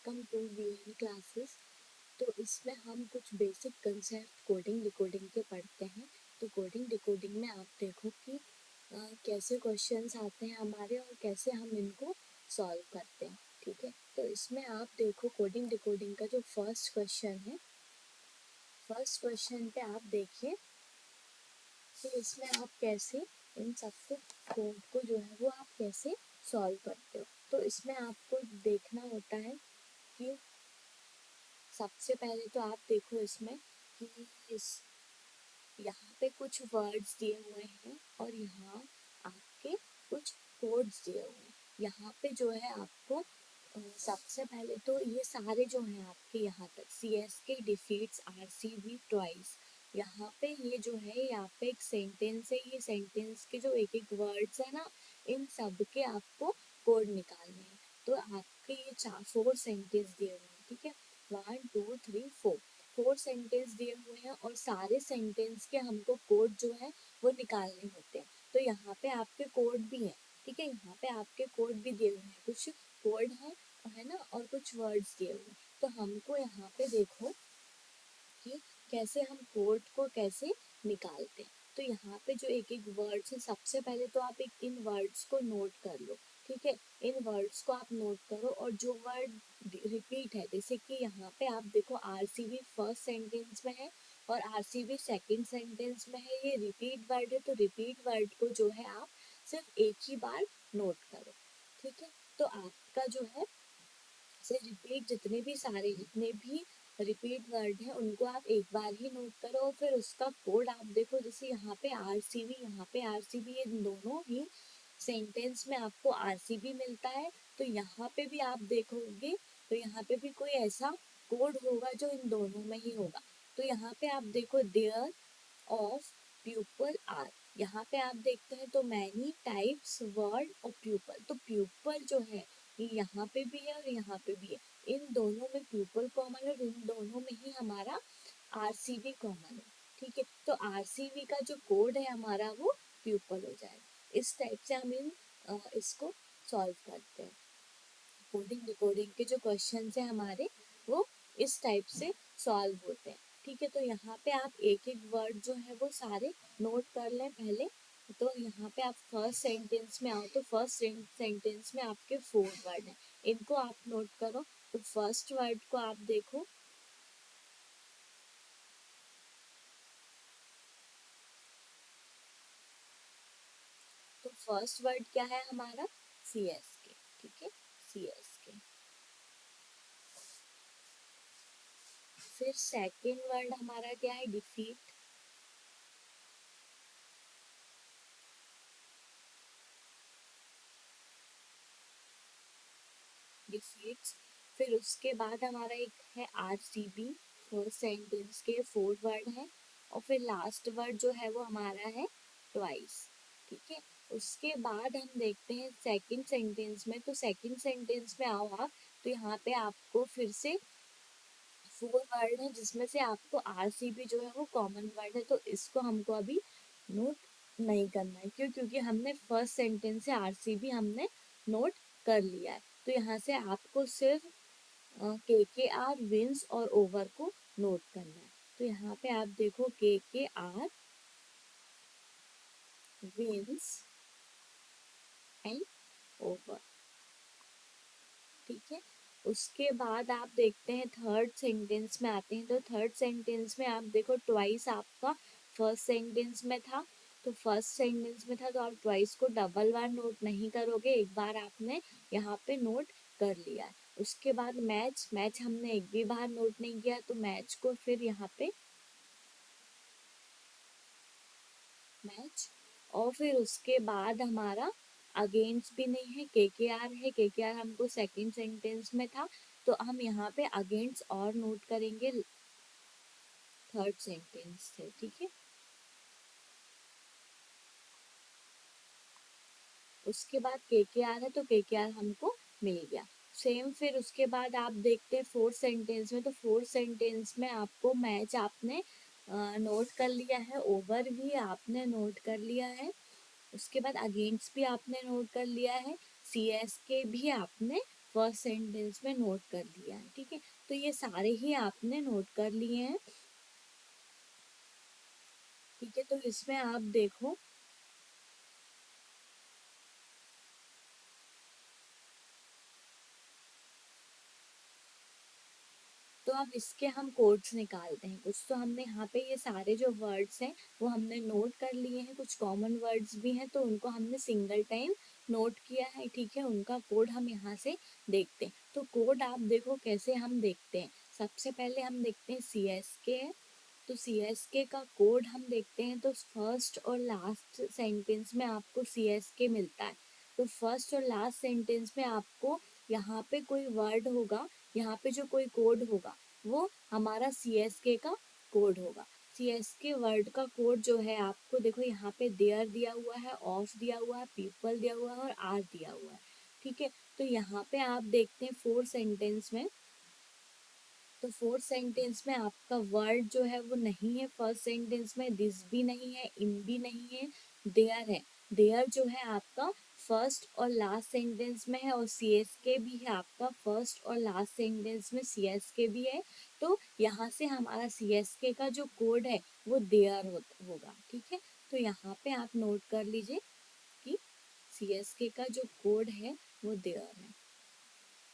Welcome to VN classes. तो इसमें हम कुछ बेसिक कंसेप्ट कोडिंग डिकोडिंग के पढ़ते हैं। तो कोडिंग डिकोडिंग में आप देखो कि कैसे क्वेश्चंस आते हैं हमारे और कैसे हम इनको सॉल्व करते हैं। ठीक है, तो इसमें आप देखो कोडिंग डिकोडिंग का जो फर्स्ट क्वेश्चन है, फर्स्ट क्वेश्चन पे आप देखिए कि इसमें आप कैसे इन सबको कोड को जो है वो आप कैसे सॉल्व करते हो। तो इसमें आपको देखना होता है कि सबसे पहले तो आप देखो इसमें कि इस यहाँ पे कुछ वर्ड्स दिए हुए हैं और यहाँ आपके कुछ कोड्स दिए हुए हैं। यहाँ पे जो है आपको सबसे पहले तो ये सारे जो हैं आपके यहाँ तक CSK डिफीट्स RCB ट्वाइस, यहाँ पे ये जो है यहाँ पे एक सेंटेंस है। ये सेंटेंस के जो एक एक वर्ड्स है ना, इन सब के आपको कोड निकालने हैं। तो आपके ये 4 सेंटेंस दिए हुए हैं। ठीक है, 1 2 3 4 सेंटेंस दिए हुए हैं और सारे सेंटेंस के हमको कोड जो है वो निकालने होते हैं। तो यहाँ पे आपके कोड भी हैं। ठीक है, यहाँ पे आपके कोड भी दिए हुए हैं, कुछ कोड है ना, और कुछ वर्ड्स दिए हुए हैं। तो हमको यहाँ पे देखो कि कैसे हम कोड को कैसे निकालते हैं। तो यहाँ पे जो एक एक वर्ड्स है, सबसे पहले तो आप एक इन वर्ड्स को नोट कर लो। ठीक है, इन वर्ड्स को आप नोट करो और जो वर्ड रिपीट है, जैसे कि यहाँ पे आप देखो RCB फर्स्ट सेंटेंस में है और RCB सेकंड सेंटेंस में है। ये रिपीट वर्ड है, तो रिपीट वर्ड को जो है आप सिर्फ एक ही बार नोट करो। ठीक है, तो आपका जो है से रिपीट जितने भी रिपीट वर्ड है उनको आप एक बार ही नोट करो और फिर उसका कोड आप देखो। जैसे यहाँ पे RCB, यहाँ पे RCB, ये दोनों ही सेंटेंस में आपको RCB मिलता है। तो यहाँ पे भी आप देखोगे तो यहाँ पे भी कोई ऐसा कोड होगा जो इन दोनों में ही होगा। तो यहाँ पे आप देखो देयर ऑफ प्यूपल आर, यहाँ पे आप देखते हैं तो many types word of pupil. तो प्यूपल जो है ये यहाँ पे भी है और यहाँ पे भी है। इन दोनों में प्यूपल कॉमन है और इन दोनों में ही हमारा RCB कॉमन है। ठीक है, तो RCB का जो कोड है हमारा वो प्यूपल हो जाएगा। इस टाइप से हम इसको सॉल्व करते हैं। कोडिंग डिकोडिंग के जो क्वेश्चन है हमारे वो इस टाइप से सॉल्व होते हैं। ठीक है, तो यहाँ पे आप एक एक वर्ड जो है वो सारे नोट कर लें पहले। तो यहाँ पे आप फर्स्ट सेंटेंस में आओ तो फर्स्ट सेंटेंस में आपके 4 वर्ड हैं, इनको आप नोट करो। तो फर्स्ट वर्ड को आप देखो, तो फर्स्ट वर्ड क्या है हमारा CSK। ठीक है, CSK। फिर सेकेंड वर्ड हमारा क्या है डिफीट। डिफीट्स। फिर उसके बाद हमारा एक है RCB, फर्स्ट सेंटेंस के 4 वर्ड है। और फिर लास्ट वर्ड जो है वो हमारा है ट्वाइस। ठीक है, उसके बाद हम देखते हैं सेकंड सेंटेंस में। तो सेकंड सेंटेंस में आओ आप, तो यहाँ पे आपको फिर से 4 वर्ड है जिसमें से आपको RCB जो है वो कॉमन वर्ड है। तो इसको हमको अभी नोट नहीं करना है, क्योंकि हमने फर्स्ट सेंटेंस से RCB हमने नोट कर लिया है। तो यहाँ से आपको सिर्फ KKR विंस और ओवर को नोट करना है। तो यहाँ पे आप देखो KKR विंस एंड ओवर। ठीक है, उसके बाद आप देखते हैं थर्ड सेंटेंस में आते हैं। तो थर्ड सेंटेंस में आप देखो ट्वाइस आपका फर्स्ट सेंटेंस में था। तो फर्स्ट सेंटेंस में था तो आप ट्वाइस को डबल बार नोट नहीं करोगे, एक बार आपने यहाँ पे नोट कर लिया है। उसके बाद मैच, मैच हमने एक भी बार नोट नहीं किया, तो मैच को फिर यहाँ पे मैच। और फिर उसके बाद हमारा अगेंस्ट भी नहीं है, KKR है। KKR हमको सेकंड सेंटेंस में था, तो हम यहाँ पे अगेंस्ट और नोट करेंगे थर्ड सेंटेंस से। ठीक है, उसके बाद KKR है तो KKR हमको मिल गया। सेम फिर उसके बाद आप देखते हैं फोर्थ सेंटेंस में। तो फोर्थ सेंटेंस में आपको मैच आपने नोट कर लिया है, ओवर भी आपने नोट कर लिया है, उसके बाद अगेंस्ट भी आपने नोट कर लिया है, CSK भी आपने फर्स्ट सेंटेंस में नोट कर लिया है। ठीक है, तो ये सारे ही आपने नोट कर लिए हैं। ठीक है, तो इसमें आप देखो, तो अब इसके हम कोड्स निकालते हैं कुछ। तो हमने यहाँ पे ये सारे जो वर्ड्स हैं वो हमने नोट कर लिए हैं, कुछ कॉमन वर्ड्स भी हैं तो उनको हमने सिंगल टाइम नोट किया है। ठीक है, उनका कोड हम यहाँ से देखते हैं। तो कोड आप देखो कैसे हम देखते हैं। सबसे पहले हम देखते हैं CSK है, तो CSK का कोड हम देखते हैं तो फर्स्ट और लास्ट सेंटेंस में आपको CSK मिलता है। तो फर्स्ट और लास्ट सेंटेंस में आपको यहाँ पे कोई वर्ड होगा, यहाँ पे जो कोई कोड होगा वो हमारा CSK का कोड होगा। CSK वर्ड का कोड जो है आपको देखो यहाँ पे देयर दिया हुआ है, ऑफ दिया हुआ है, पीपल दिया हुआ है और आर दिया हुआ है। ठीक है, तो यहाँ पे आप देखते हैं फोर्थ सेंटेंस में, तो फोर्थ सेंटेंस में आपका वर्ड जो है वो नहीं है। फर्स्ट सेंटेंस में दिस भी नहीं है, इन भी नहीं है, देयर है। देयर जो है आपका फर्स्ट और लास्ट सेंटेंस में है, और CSK भी है आपका फर्स्ट और लास्ट सेंटेंस में CSK भी है। तो यहाँ से हमारा CSK का जो कोड है वो देयर होगा। ठीक है, तो यहाँ पे आप नोट कर लीजिए कि CSK का जो कोड है वो देयर है।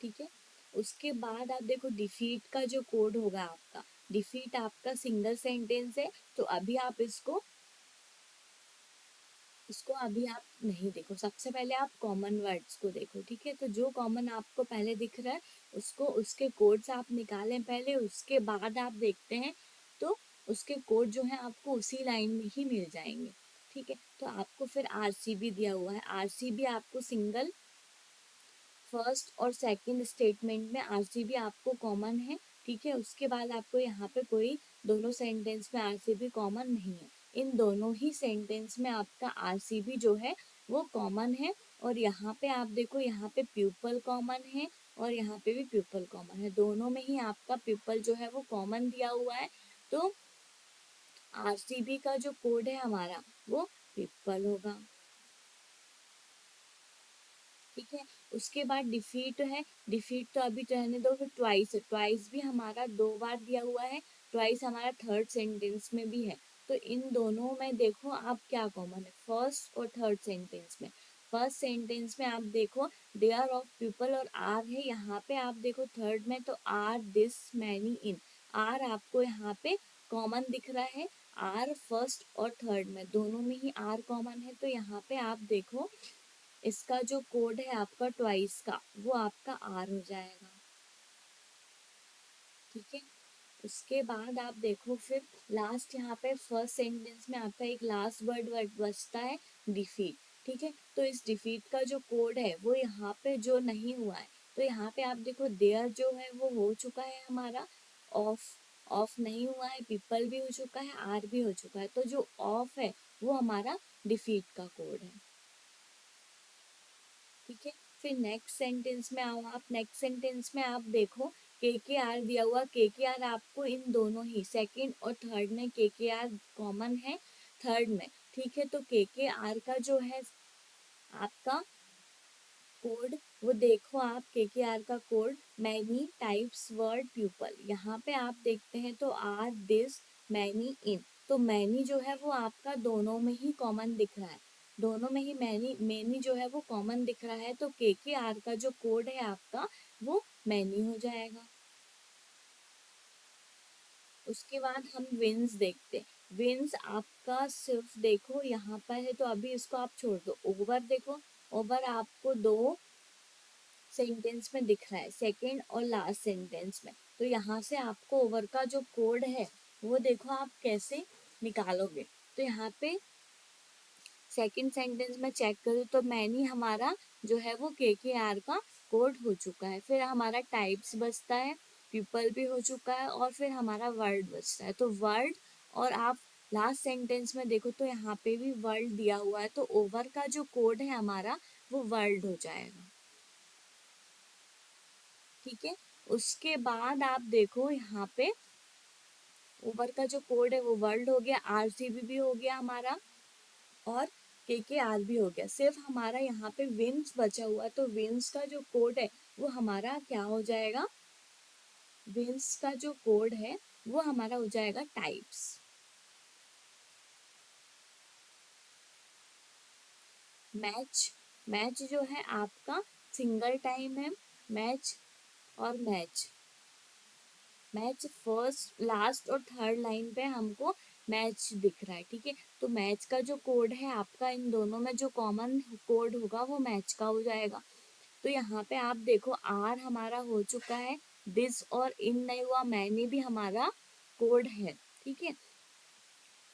ठीक है, उसके बाद आप देखो डिफीट का जो कोड होगा आपका, डिफीट आपका सिंगल सेंटेंस है, तो अभी आप इसको इसको अभी आप नहीं देखो, सबसे पहले आप कॉमन वर्ड्स को देखो। ठीक है, तो जो कॉमन आपको पहले दिख रहा है उसको, उसके कोड्स आप निकालें पहले, उसके बाद आप देखते हैं तो उसके कोड जो है आपको उसी लाइन में ही मिल जाएंगे। ठीक है, तो आपको फिर RCB दिया हुआ है, RCB आपको सिंगल फर्स्ट और सेकंड स्टेटमेंट में RCB आपको कॉमन है। ठीक है, उसके बाद आपको यहाँ पे कोई दोनों सेंटेंस में RCB कॉमन नहीं है। इन दोनों ही सेंटेंस में आपका RCB जो है वो कॉमन है। और यहाँ पे आप देखो, यहाँ पे प्यूपल कॉमन है और यहाँ पे भी प्यूपल कॉमन है, दोनों में ही आपका प्यूपल जो है वो कॉमन दिया हुआ है। तो RCB का जो कोड है हमारा वो प्यूपल होगा। ठीक है, उसके बाद डिफीट है, डिफीट तो अभी रहने दो। फिर ट्वाइस है, ट्वाइस भी हमारा 2 बार दिया हुआ है, ट्वाइस हमारा थर्ड सेंटेंस में भी है। तो इन दोनों में देखो आप क्या कॉमन है फर्स्ट और थर्ड सेंटेंस में। फर्स्ट सेंटेंस में आप देखो देयर ऑफ पीपल और आर है, यहाँ पे आप देखो थर्ड में तो are this many in, are आपको यहाँ पे कॉमन दिख रहा है। आर फर्स्ट और थर्ड में दोनों में ही आर कॉमन है, तो यहाँ पे आप देखो इसका जो कोड है आपका ट्वाइस का वो आपका आर हो जाएगा। ठीक है, उसके बाद आप देखो फिर लास्ट यहाँ पे फर्स्ट सेंटेंस में आपका एक लास्ट वर्ड बचता है डिफीट। ठीक है, तो इस डिफीट का जो कोड है वो यहाँ पे जो नहीं हुआ है, तो यहाँ पे आप देखो देयर जो है वो हो चुका है हमारा, ऑफ ऑफ नहीं हुआ है, पीपल भी हो चुका है, आर भी हो चुका है, तो जो ऑफ है वो हमारा डिफीट का कोड है। ठीक है, फिर नेक्स्ट सेंटेंस में आओ आप, नेक्स्ट सेंटेंस में आप देखो KKR दिया हुआ, KKR आपको इन दोनों ही सेकंड और थर्ड में KKR कॉमन है थर्ड में। ठीक है, तो KKR का जो है आपका कोड वो देखो आप, KKR का code many types word pupil, यहाँ पे आप देखते हैं तो आर दिस मैनी इन, तो मैनी जो है वो आपका दोनों में ही कॉमन दिख रहा है, दोनों में ही मैनी मैनी जो है वो कॉमन दिख रहा है, तो KKR का जो कोड है आपका वो मैनी हो जाएगा। उसके बाद हम विंस देखते हैं, विंस आपका सिर्फ देखो यहाँ पर है तो अभी इसको आप छोड़ दो। ओवर देखो, ओवर आपको दो सेंटेंस में दिख रहा है, सेकंड और लास्ट सेंटेंस में, तो यहाँ से आपको ओवर का जो कोड है वो देखो आप कैसे निकालोगे। तो यहाँ पे सेकंड सेंटेंस में चेक करो तो मैनी हमारा जो है वो KKR का कोड हो चुका है। फिर हमारा टाइप्स बचता है, पीपल भी हो चुका है, और फिर हमारा वर्ड बचता है। तो वर्ड, और आप लास्ट सेंटेंस में देखो तो यहाँ पे भी वर्ड दिया हुआ है, तो ओवर का जो कोड है हमारा वो वर्ड हो जाएगा। ठीक है, उसके बाद आप देखो यहाँ पे ओवर का जो कोड है वो वर्ल्ड हो गया, RCB भी हो गया हमारा, और KKR भी हो गया। सिर्फ हमारा यहाँ पे विंस बचा हुआ है, तो विंस का जो कोड है वो हमारा क्या हो जाएगा, विंस का जो कोड है वो हमारा हो जाएगा टाइप्स। मैच, मैच जो है आपका सिंगल टाइम है, मैच और मैच, मैच फर्स्ट लास्ट और थर्ड लाइन पे हमको मैच दिख रहा है, ठीक है। तो मैच का जो कोड है आपका, इन दोनों में जो कॉमन कोड होगा वो मैच का हो जाएगा। तो यहाँ पे आप देखो आर हमारा हो चुका है, दिस और इन नहीं हुआ, मैनी भी हमारा कोड है, ठीक है।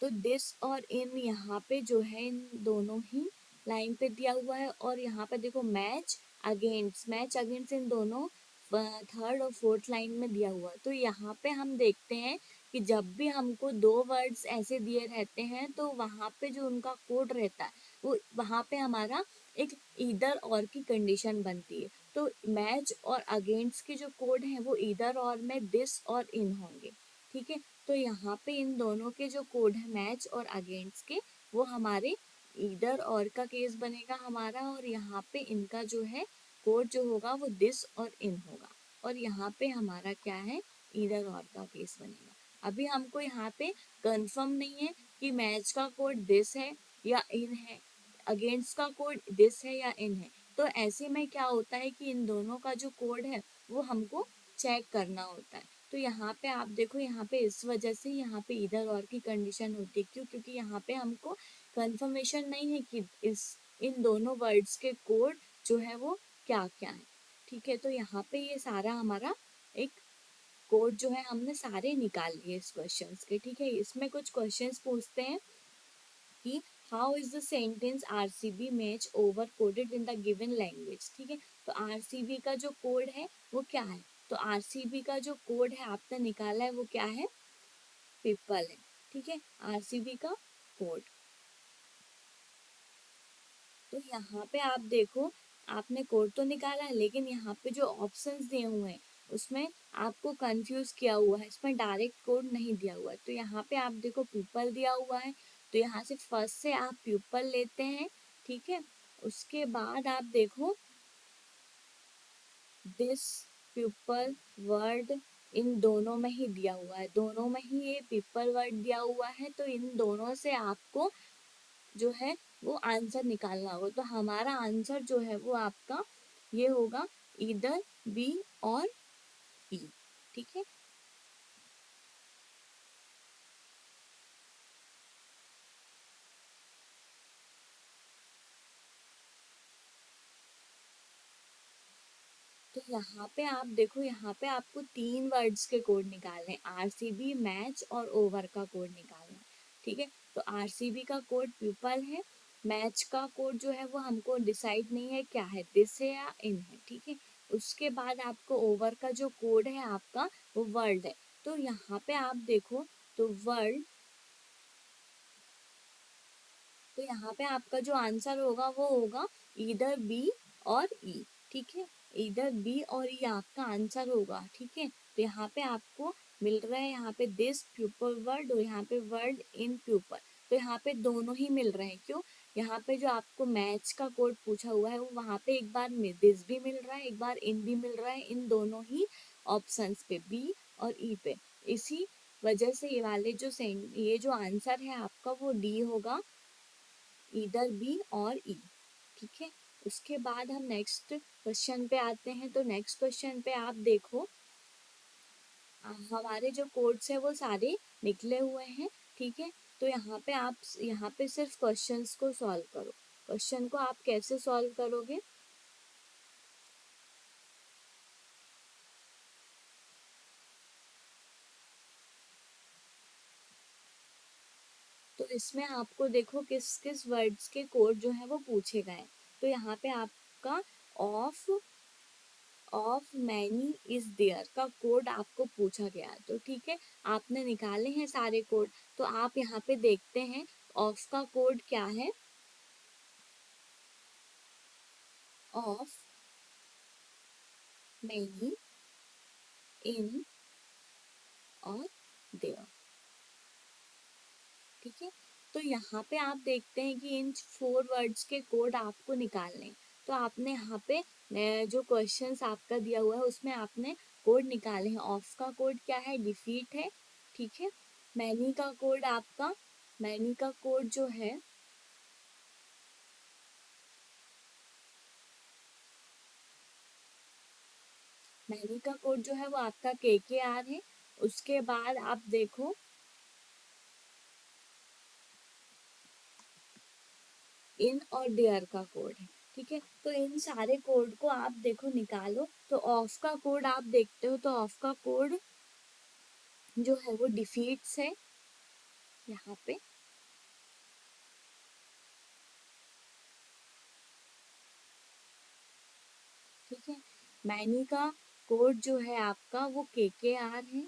तो दिस और इन यहाँ पे जो है इन दोनों ही लाइन पे दिया हुआ है, और यहाँ पे देखो मैच अगेंस्ट, मैच अगेंस्ट इन दोनों थर्ड और फोर्थ लाइन में दिया हुआ है। तो यहाँ पे हम देखते हैं कि जब भी हमको दो वर्ड्स ऐसे दिए रहते हैं तो वहाँ पे जो उनका कोड रहता है वो वहाँ पे हमारा एक इधर और की कंडीशन बनती है। तो मैच और अगेंस्ट के जो कोड हैं वो इधर और में दिस और इन होंगे, ठीक है। तो यहाँ पे इन दोनों के जो कोड है मैच और अगेंस्ट के, वो हमारे इधर और का केस बनेगा हमारा, और यहाँ पे इनका जो है कोड जो होगा वो दिस और इन होगा, और यहाँ पे हमारा क्या है, इधर और का केस बनेगा। अभी हमको यहाँ पे कंफर्म नहीं है कि मैच का कोड दिस है या इन है, अगेंस्ट का कोड दिस है या इन है। तो ऐसे में क्या होता है कि इन दोनों का जो कोड है वो हमको चेक करना होता है। तो यहाँ पे आप देखो, यहाँ पे इस वजह से यहाँ पे इधर और की कंडीशन होती है, क्यों, क्योंकि यहाँ पे हमको कंफर्मेशन नहीं है कि इस इन दोनों वर्ड्स के कोड जो है वो क्या क्या है, ठीक है। तो यहाँ पे ये सारा हमारा एक कोड जो है हमने सारे निकाल लिए इस क्वेश्चंस के, ठीक है। इसमें कुछ क्वेश्चंस पूछते हैं कि how is the sentence RCB match over coded in the given language, ठीक है। तो आरसीबी का जो कोड है वो क्या है, तो आरसीबी का जो कोड है आपने निकाला है वो क्या है, पीपल है, ठीक है, आरसीबी का कोड। तो यहाँ पे आप देखो, आपने कोड तो निकाला है लेकिन यहाँ पे जो ऑप्शंस दिए हुए हैं उसमें आपको कंफ्यूज किया हुआ है, इसमें डायरेक्ट कोड नहीं दिया हुआ है। तो यहाँ पे आप देखो पीपल दिया हुआ है, तो यहाँ से फर्स्ट से आप पीपल लेते हैं, ठीक है। उसके बाद आप देखो दिस, पीपल, वर्ड, इन दोनों में ही दिया हुआ है, दोनों में ही ये पीपल वर्ड दिया हुआ है। तो इन दोनों से आपको जो है वो आंसर निकालना होगा। तो हमारा आंसर जो है वो आपका ये होगा, इधर बी और ई, ठीक है। तो यहाँ पे आप देखो, यहाँ पे आपको तीन वर्ड्स के कोड निकालने हैं, आरसीबी, मैच और ओवर का कोड निकालना है, ठीक है। तो आरसीबी का कोड पीपल है, मैच का कोड जो है वो हमको डिसाइड नहीं है क्या है, दिस है या इन है, ठीक है। उसके बाद आपको ओवर का जो कोड है आपका वो वर्ल्ड है। तो यहाँ पे आप देखो, तो वर्ल्ड, तो यहाँ पे आपका जो आंसर होगा वो होगा इधर बी और ई, ठीक है। इधर बी और ई आपका आंसर होगा, ठीक है। तो यहाँ पे आपको मिल रहा है, यहाँ पे दिस प्यूपल वर्ड और यहाँ पे वर्ड इन प्यूपल, तो यहाँ पे दोनों ही मिल रहे हैं, क्यों, यहाँ पे जो आपको मैच का कोड पूछा हुआ है वो वहाँ पे एक बार दिस भी मिल रहा है, एक बार इन भी मिल रहा है, इन दोनों ही ऑप्शंस पे, बी और ई पे। इसी वजह से ये वाले जो ये जो आंसर है आपका वो डी होगा, इधर बी और ई, ठीक है। उसके बाद हम नेक्स्ट क्वेश्चन पे आते हैं। तो नेक्स्ट क्वेश्चन पे आप देखो, हमारे जो कोड्स है वो सारे निकले हुए हैं, ठीक है। तो यहाँ पे आप यहाँ पे सिर्फ क्वेश्चंस को सॉल्व करो। क्वेश्चन को आप कैसे सॉल्व करोगे, तो इसमें आपको देखो किस किस वर्ड्स के कोड जो है वो पूछे गए। तो यहाँ पे आपका of of many is there का कोड आपको पूछा गया है, तो ठीक है, आपने निकाले हैं सारे कोड। तो आप यहाँ पे देखते हैं ऑफ का कोड क्या है, ऑफ मैनी इन और देयर, ठीक है। तो यहाँ पे आप देखते हैं कि इन फोर वर्ड्स के कोड आपको निकालने हैं। तो आपने यहाँ पे जो क्वेश्चंस आपका दिया हुआ है उसमें आपने कोड निकाले हैं। ऑफ का कोड क्या है? डिफीट है, ठीक है। मैनी का कोड आपका, मैनी का कोड जो है मैनी का कोड जो है वो आपका KKR है। उसके बाद आप देखो इन और डेयर का कोड है, ठीक है। तो इन सारे कोड को आप देखो निकालो। तो ऑफ का कोड आप देखते हो तो ऑफ का कोड जो है वो डिफीट्स है यहाँ पे, ठीक है। मैनी का कोड जो है आपका वो KKR है।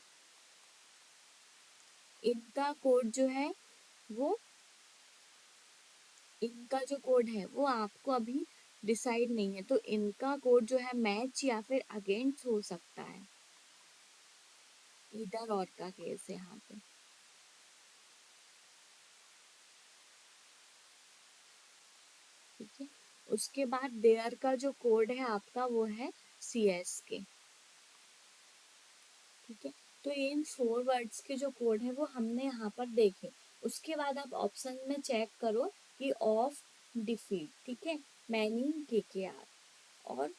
इनका कोड जो है वो, इनका जो कोड है वो आपको अभी डिसाइड नहीं है, तो इनका कोड जो है मैच या फिर अगेंस्ट हो सकता है। इधर और का केस है यहाँ पे, ठीक है। उसके बाद देयर का जो कोड है आपका वो है CSK, ठीक है। तो ये इन 4 वर्ड्स के जो कोड है वो हमने यहाँ पर देखे। उसके बाद आप ऑप्शन में चेक करो कि ऑफ, डिफीट, ठीक है, मैनी, KKR और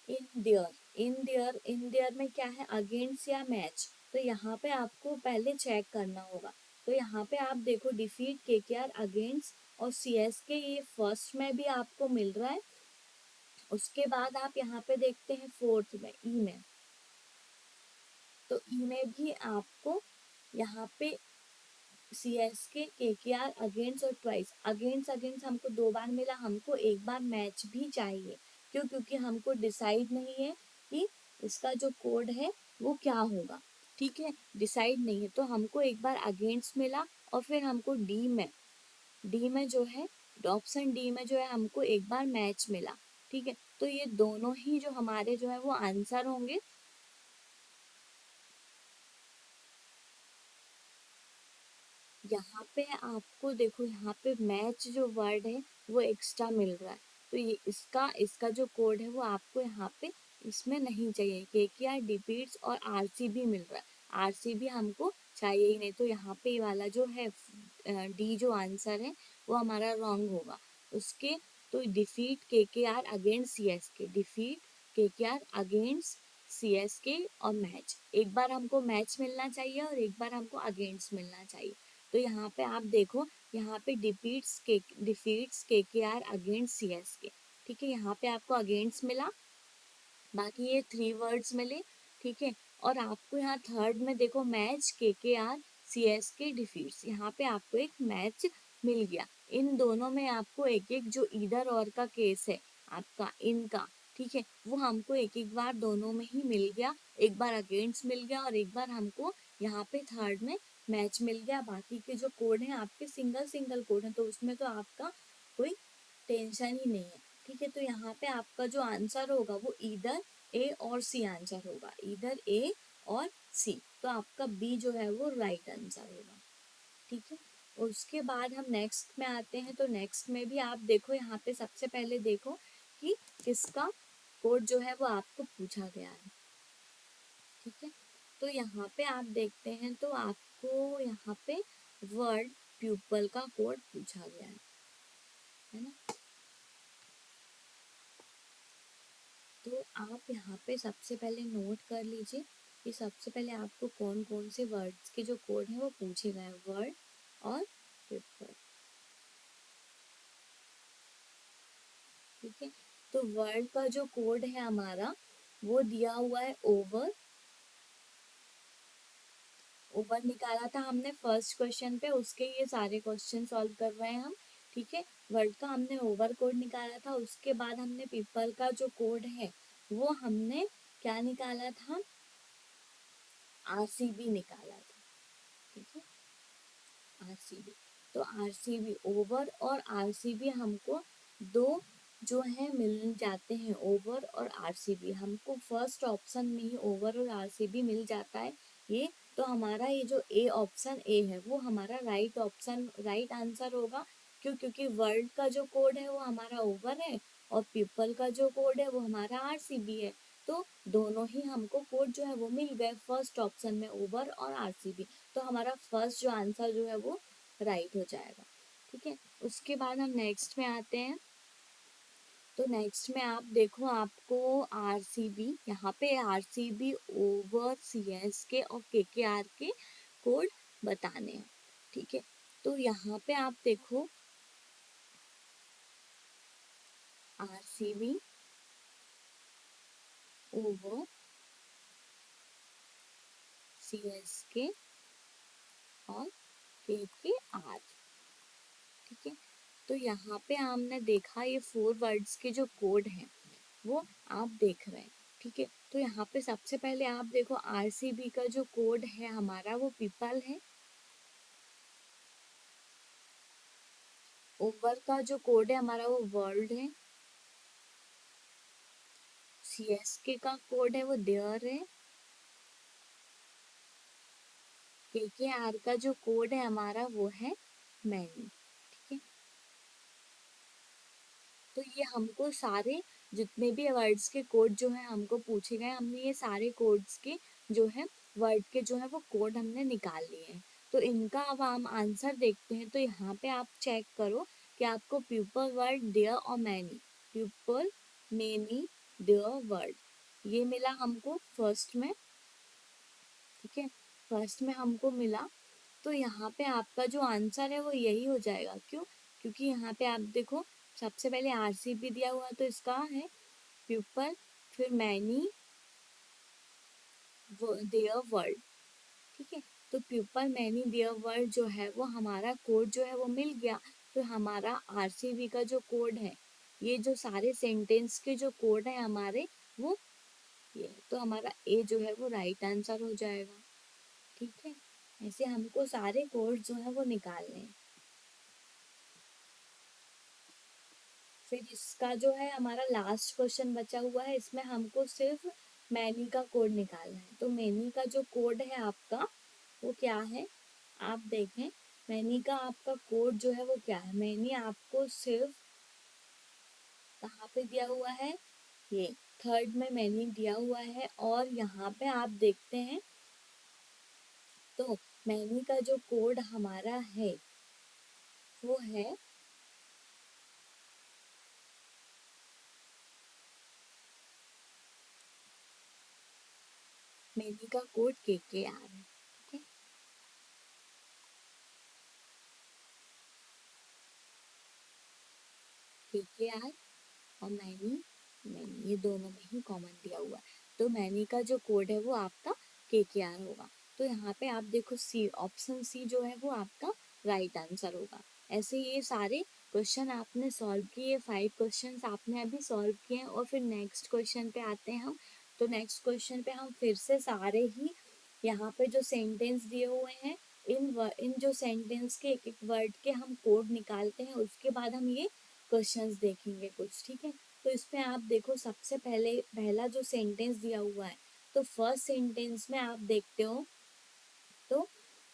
इन देयर में क्या है? अगेंस्ट या मैच। तो यहाँ पे आपको पहले चेक करना होगा। तो यहाँ पे आप देखो डिफीट, KKR, अगेंस्ट और CSK ये फर्स्ट में भी आपको मिल रहा है। उसके बाद आप यहाँ पे देखते हैं फोर्थ में ई में, तो ई में भी आपको यहाँ पे CSK, KKR, अगेंस्ट और ट्वाइस। अगेंस्ट अगेंस्ट हमको 2 बार मिला, हमको एक बार मैच भी चाहिए। क्यों? क्योंकि हमको डिसाइड नहीं है कि इसका जो कोड है वो क्या होगा, ठीक है। डिसाइड नहीं है तो हमको एक बार अगेंस्ट मिला और फिर हमको डी में जो है, ऑप्शन डी में जो है हमको एक बार मैच मिला, ठीक है। तो ये दोनों ही जो हमारे जो है वो आंसर होंगे। यहाँ पे आपको देखो, यहाँ पे मैच जो वर्ड है वो एक्स्ट्रा मिल रहा है, तो ये इसका इसका जो कोड है वो आपको यहाँ पे इसमें नहीं चाहिए। KKR, डिपीट्स और RCB मिल रहा है, RCB हमको चाहिए ही नहीं, तो यहाँ पे वाला जो है डी जो आंसर है वो हमारा रॉन्ग होगा। उसके तो defeat, KKR against CSK, defeat, KKR against CSK और मैच। एक बार हमको मैच मिलना चाहिए और एक बार हमको अगेंस्ट मिलना चाहिए। तो यहाँ पे आप देखो, यहाँ पे डिफीट्स KKR अगेंस्ट CSK, ठीक है। यहाँ पे आपको अगेंस्ट मिला, बाकी ये 3 वर्ड्स मिले, ठीक है। और आपको यहाँ थर्ड में देखो मैच, KKR, CSK, डिफीट्स, यहाँ पे आपको एक मैच मिल गया। इन दोनों में आपको एक एक जो इधर और का केस है आपका इनका, ठीक है, वो हमको एक एक बार दोनों में ही मिल गया। एक बार अगेंस्ट मिल गया और एक बार हमको यहाँ पे थर्ड में मैच मिल गया। बाकी के जो कोड हैं आपके सिंगल सिंगल कोड हैं, तो उसमें तो आपका कोई टेंशन ही नहीं है, ठीक है। तो यहाँ पे आपका जो आंसर होगा वो इधर ए और सी आंसर होगा, इधर ए और सी। तो आपका बी जो है वो राइट आंसर होगा, ठीक है। और उसके बाद हम नेक्स्ट में आते हैं। तो नेक्स्ट में भी आप देखो, यहाँ पे सबसे पहले देखो कि किसका कोड जो है वो आपको पूछा गया है, ठीक है। तो यहाँ पे आप देखते हैं तो आपको यहाँ पे वर्ड प्यूपल का कोड पूछा गया है ना। तो आप यहाँ पे सबसे पहले नोट कर लीजिए कि सबसे पहले आपको कौन कौन से वर्ड्स के जो कोड है वो पूछे गए, वर्ड और पेपर, ठीक है। तो वर्ड का जो कोड है हमारा वो दिया हुआ है ओवर। ओवर निकाला था हमने फर्स्ट क्वेश्चन पे, उसके ये सारे क्वेश्चन सॉल्व कर रहे हैं हम, ठीक है। वर्ड का हमने ओवर कोड निकाला था। उसके बाद हमने पीपल का जो कोड है वो हमने क्या निकाला था? RCB निकाला था, ठीक है। RCB, तो RCB ओवर और RCB हमको दो जो है मिल जाते हैं, ओवर और RCB हमको फर्स्ट ऑप्शन में ही ओवर और RCB मिल जाता है ये। तो हमारा ये जो ए ऑप्शन ए है वो हमारा राइट आंसर होगा। क्यों? क्योंकि वर्ल्ड का जो कोड है वो हमारा ओवर है और पीपल का जो कोड है वो हमारा आरसीबी है। तो दोनों ही हमको कोड जो है वो मिल गए फर्स्ट ऑप्शन में, ओवर और आरसीबी। तो हमारा फर्स्ट जो आंसर जो है वो राइट हो जाएगा। ठीक है, उसके बाद हम नेक्स्ट में आते हैं। तो नेक्स्ट में आप देखो, आपको आरसीबी, यहाँ पे आरसीबी ओवर सीएसके और केकेआर के कोड बताने हैं। ठीक है, तो यहाँ पे आप देखो आरसीबी ओवर सीएसके और केकेआर। ठीक है, तो यहाँ पे हमने देखा ये 4 वर्ड्स के जो कोड हैं वो आप देख रहे हैं। ठीक है, तो यहाँ पे सबसे पहले आप देखो आरसीबी का जो कोड है हमारा वो पीपल है। ओवर का जो कोड है हमारा वो वर्ल्ड है। सीएसके का कोड है वो देयर है। केकेआर का जो कोड है हमारा वो है मैनी। ठीक है, तो ये हमको सारे जितने भी वर्ड्स के कोड जो है हमको पूछे गए, हमने ये सारे कोड्स के जो है वर्ड के जो है वो कोड हमने निकाल लिए हैं। तो इनका अब हम आंसर देखते हैं। तो यहाँ पे आप चेक करो कि आपको पीपल, वर्ड, देयर और many, people, many, there, word ये मिला हमको फर्स्ट में। ठीक है, फर्स्ट में हमको मिला। तो यहाँ पे आपका जो आंसर है वो यही हो जाएगा। क्यों? क्योंकि यहाँ पे आप देखो सबसे पहले आरसीबी दिया हुआ तो इसका है पीपल, फिर मैनी, देयर, वर्ल्ड। ठीक है, तो पीपल, मैनी, देयर, वर्ल्ड जो है वो हमारा कोड जो है वो मिल गया। तो हमारा आरसीबी का जो कोड है, ये जो सारे सेंटेंस के जो कोड है हमारे वो ये, तो हमारा ए जो है वो राइट आंसर हो जाएगा। ठीक है, ऐसे हमको सारे कोड जो है वो निकालने हैं। फिर इसका जो है हमारा लास्ट क्वेश्चन बचा हुआ है, इसमें हमको सिर्फ मैनी का कोड निकालना है। तो मैनी का जो कोड है आपका वो क्या है, आप देखें मैनी का आपका कोड जो है वो क्या है। मैनी आपको सिर्फ कहाँ पे दिया हुआ है, ये थर्ड में मैनी दिया हुआ है। और यहाँ पे आप देखते हैं तो मैनी का जो कोड हमारा है वो है, मैनी का कोड केकेआर है। ठीक है, केकेआर और मैनी, मैनी ये दोनों में ही कॉमन दिया हुआ है। तो मैनी का जो कोड है वो आपका केकेआर होगा। तो यहाँ पे आप देखो सी, ऑप्शन सी जो है वो आपका राइट आंसर होगा। ऐसे ये सारे क्वेश्चन आपने सॉल्व किए, 5 क्वेश्चन आपने अभी सॉल्व किए हैं। और फिर नेक्स्ट क्वेश्चन पे आते हैं हम। तो नेक्स्ट क्वेश्चन पे हम फिर से सारे ही यहाँ पे जो सेंटेंस दिए हुए हैं इन जो सेंटेंस के एक एक वर्ड के हम कोड निकालते हैं, उसके बाद हम ये क्वेश्चंस देखेंगे कुछ। ठीक है, तो इसमें आप देखो सबसे पहले पहला जो सेंटेंस दिया हुआ है, तो फर्स्ट सेंटेंस में आप देखते हो तो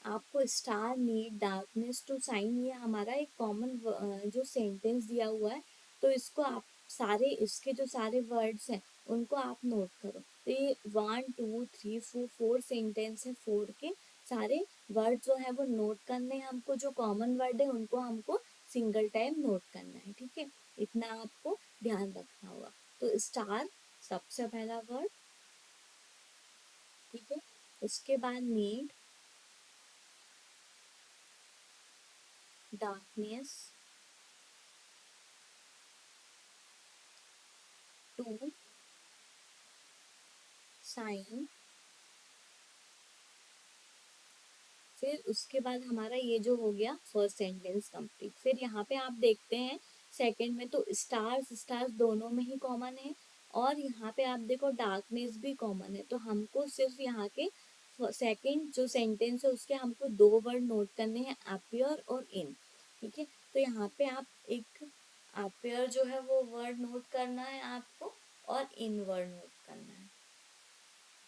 आपको star need darkness to shine, ये हमारा एक कॉमन जो सेंटेंस दिया हुआ है। तो इसको आप सारे इसके जो सारे वर्ड्स हैं उनको आप नोट करो। तो ये 1 2 3 4 सेंटेंस है, 4 के सारे वर्ड जो है वो नोट करने हैं हमको। जो कॉमन वर्ड है उनको हमको सिंगल टाइम नोट करना है। ठीक है, इतना आपको ध्यान रखना होगा। तो स्टार सबसे पहला वर्ड। ठीक है, उसके बाद नीड, darkness, to shine। फिर उसके बाद हमारा ये जो हो गया फर्स्ट सेंटेंस कंप्लीट। फिर यहाँ पे आप देखते हैं सेकंड में तो स्टार्स स्टार्स दोनों में ही कॉमन है। और यहाँ पे आप देखो डार्कनेस भी कॉमन है। तो हमको सिर्फ यहाँ के सेकंड जो सेंटेंस है उसके हमको 2 वर्ड नोट करने हैं, अपीयर और इन। ठीक है, तो यहाँ पे आप एक अपीयर जो है वो वर्ड नोट करना है आपको, और इन वर्ड नोट करना है।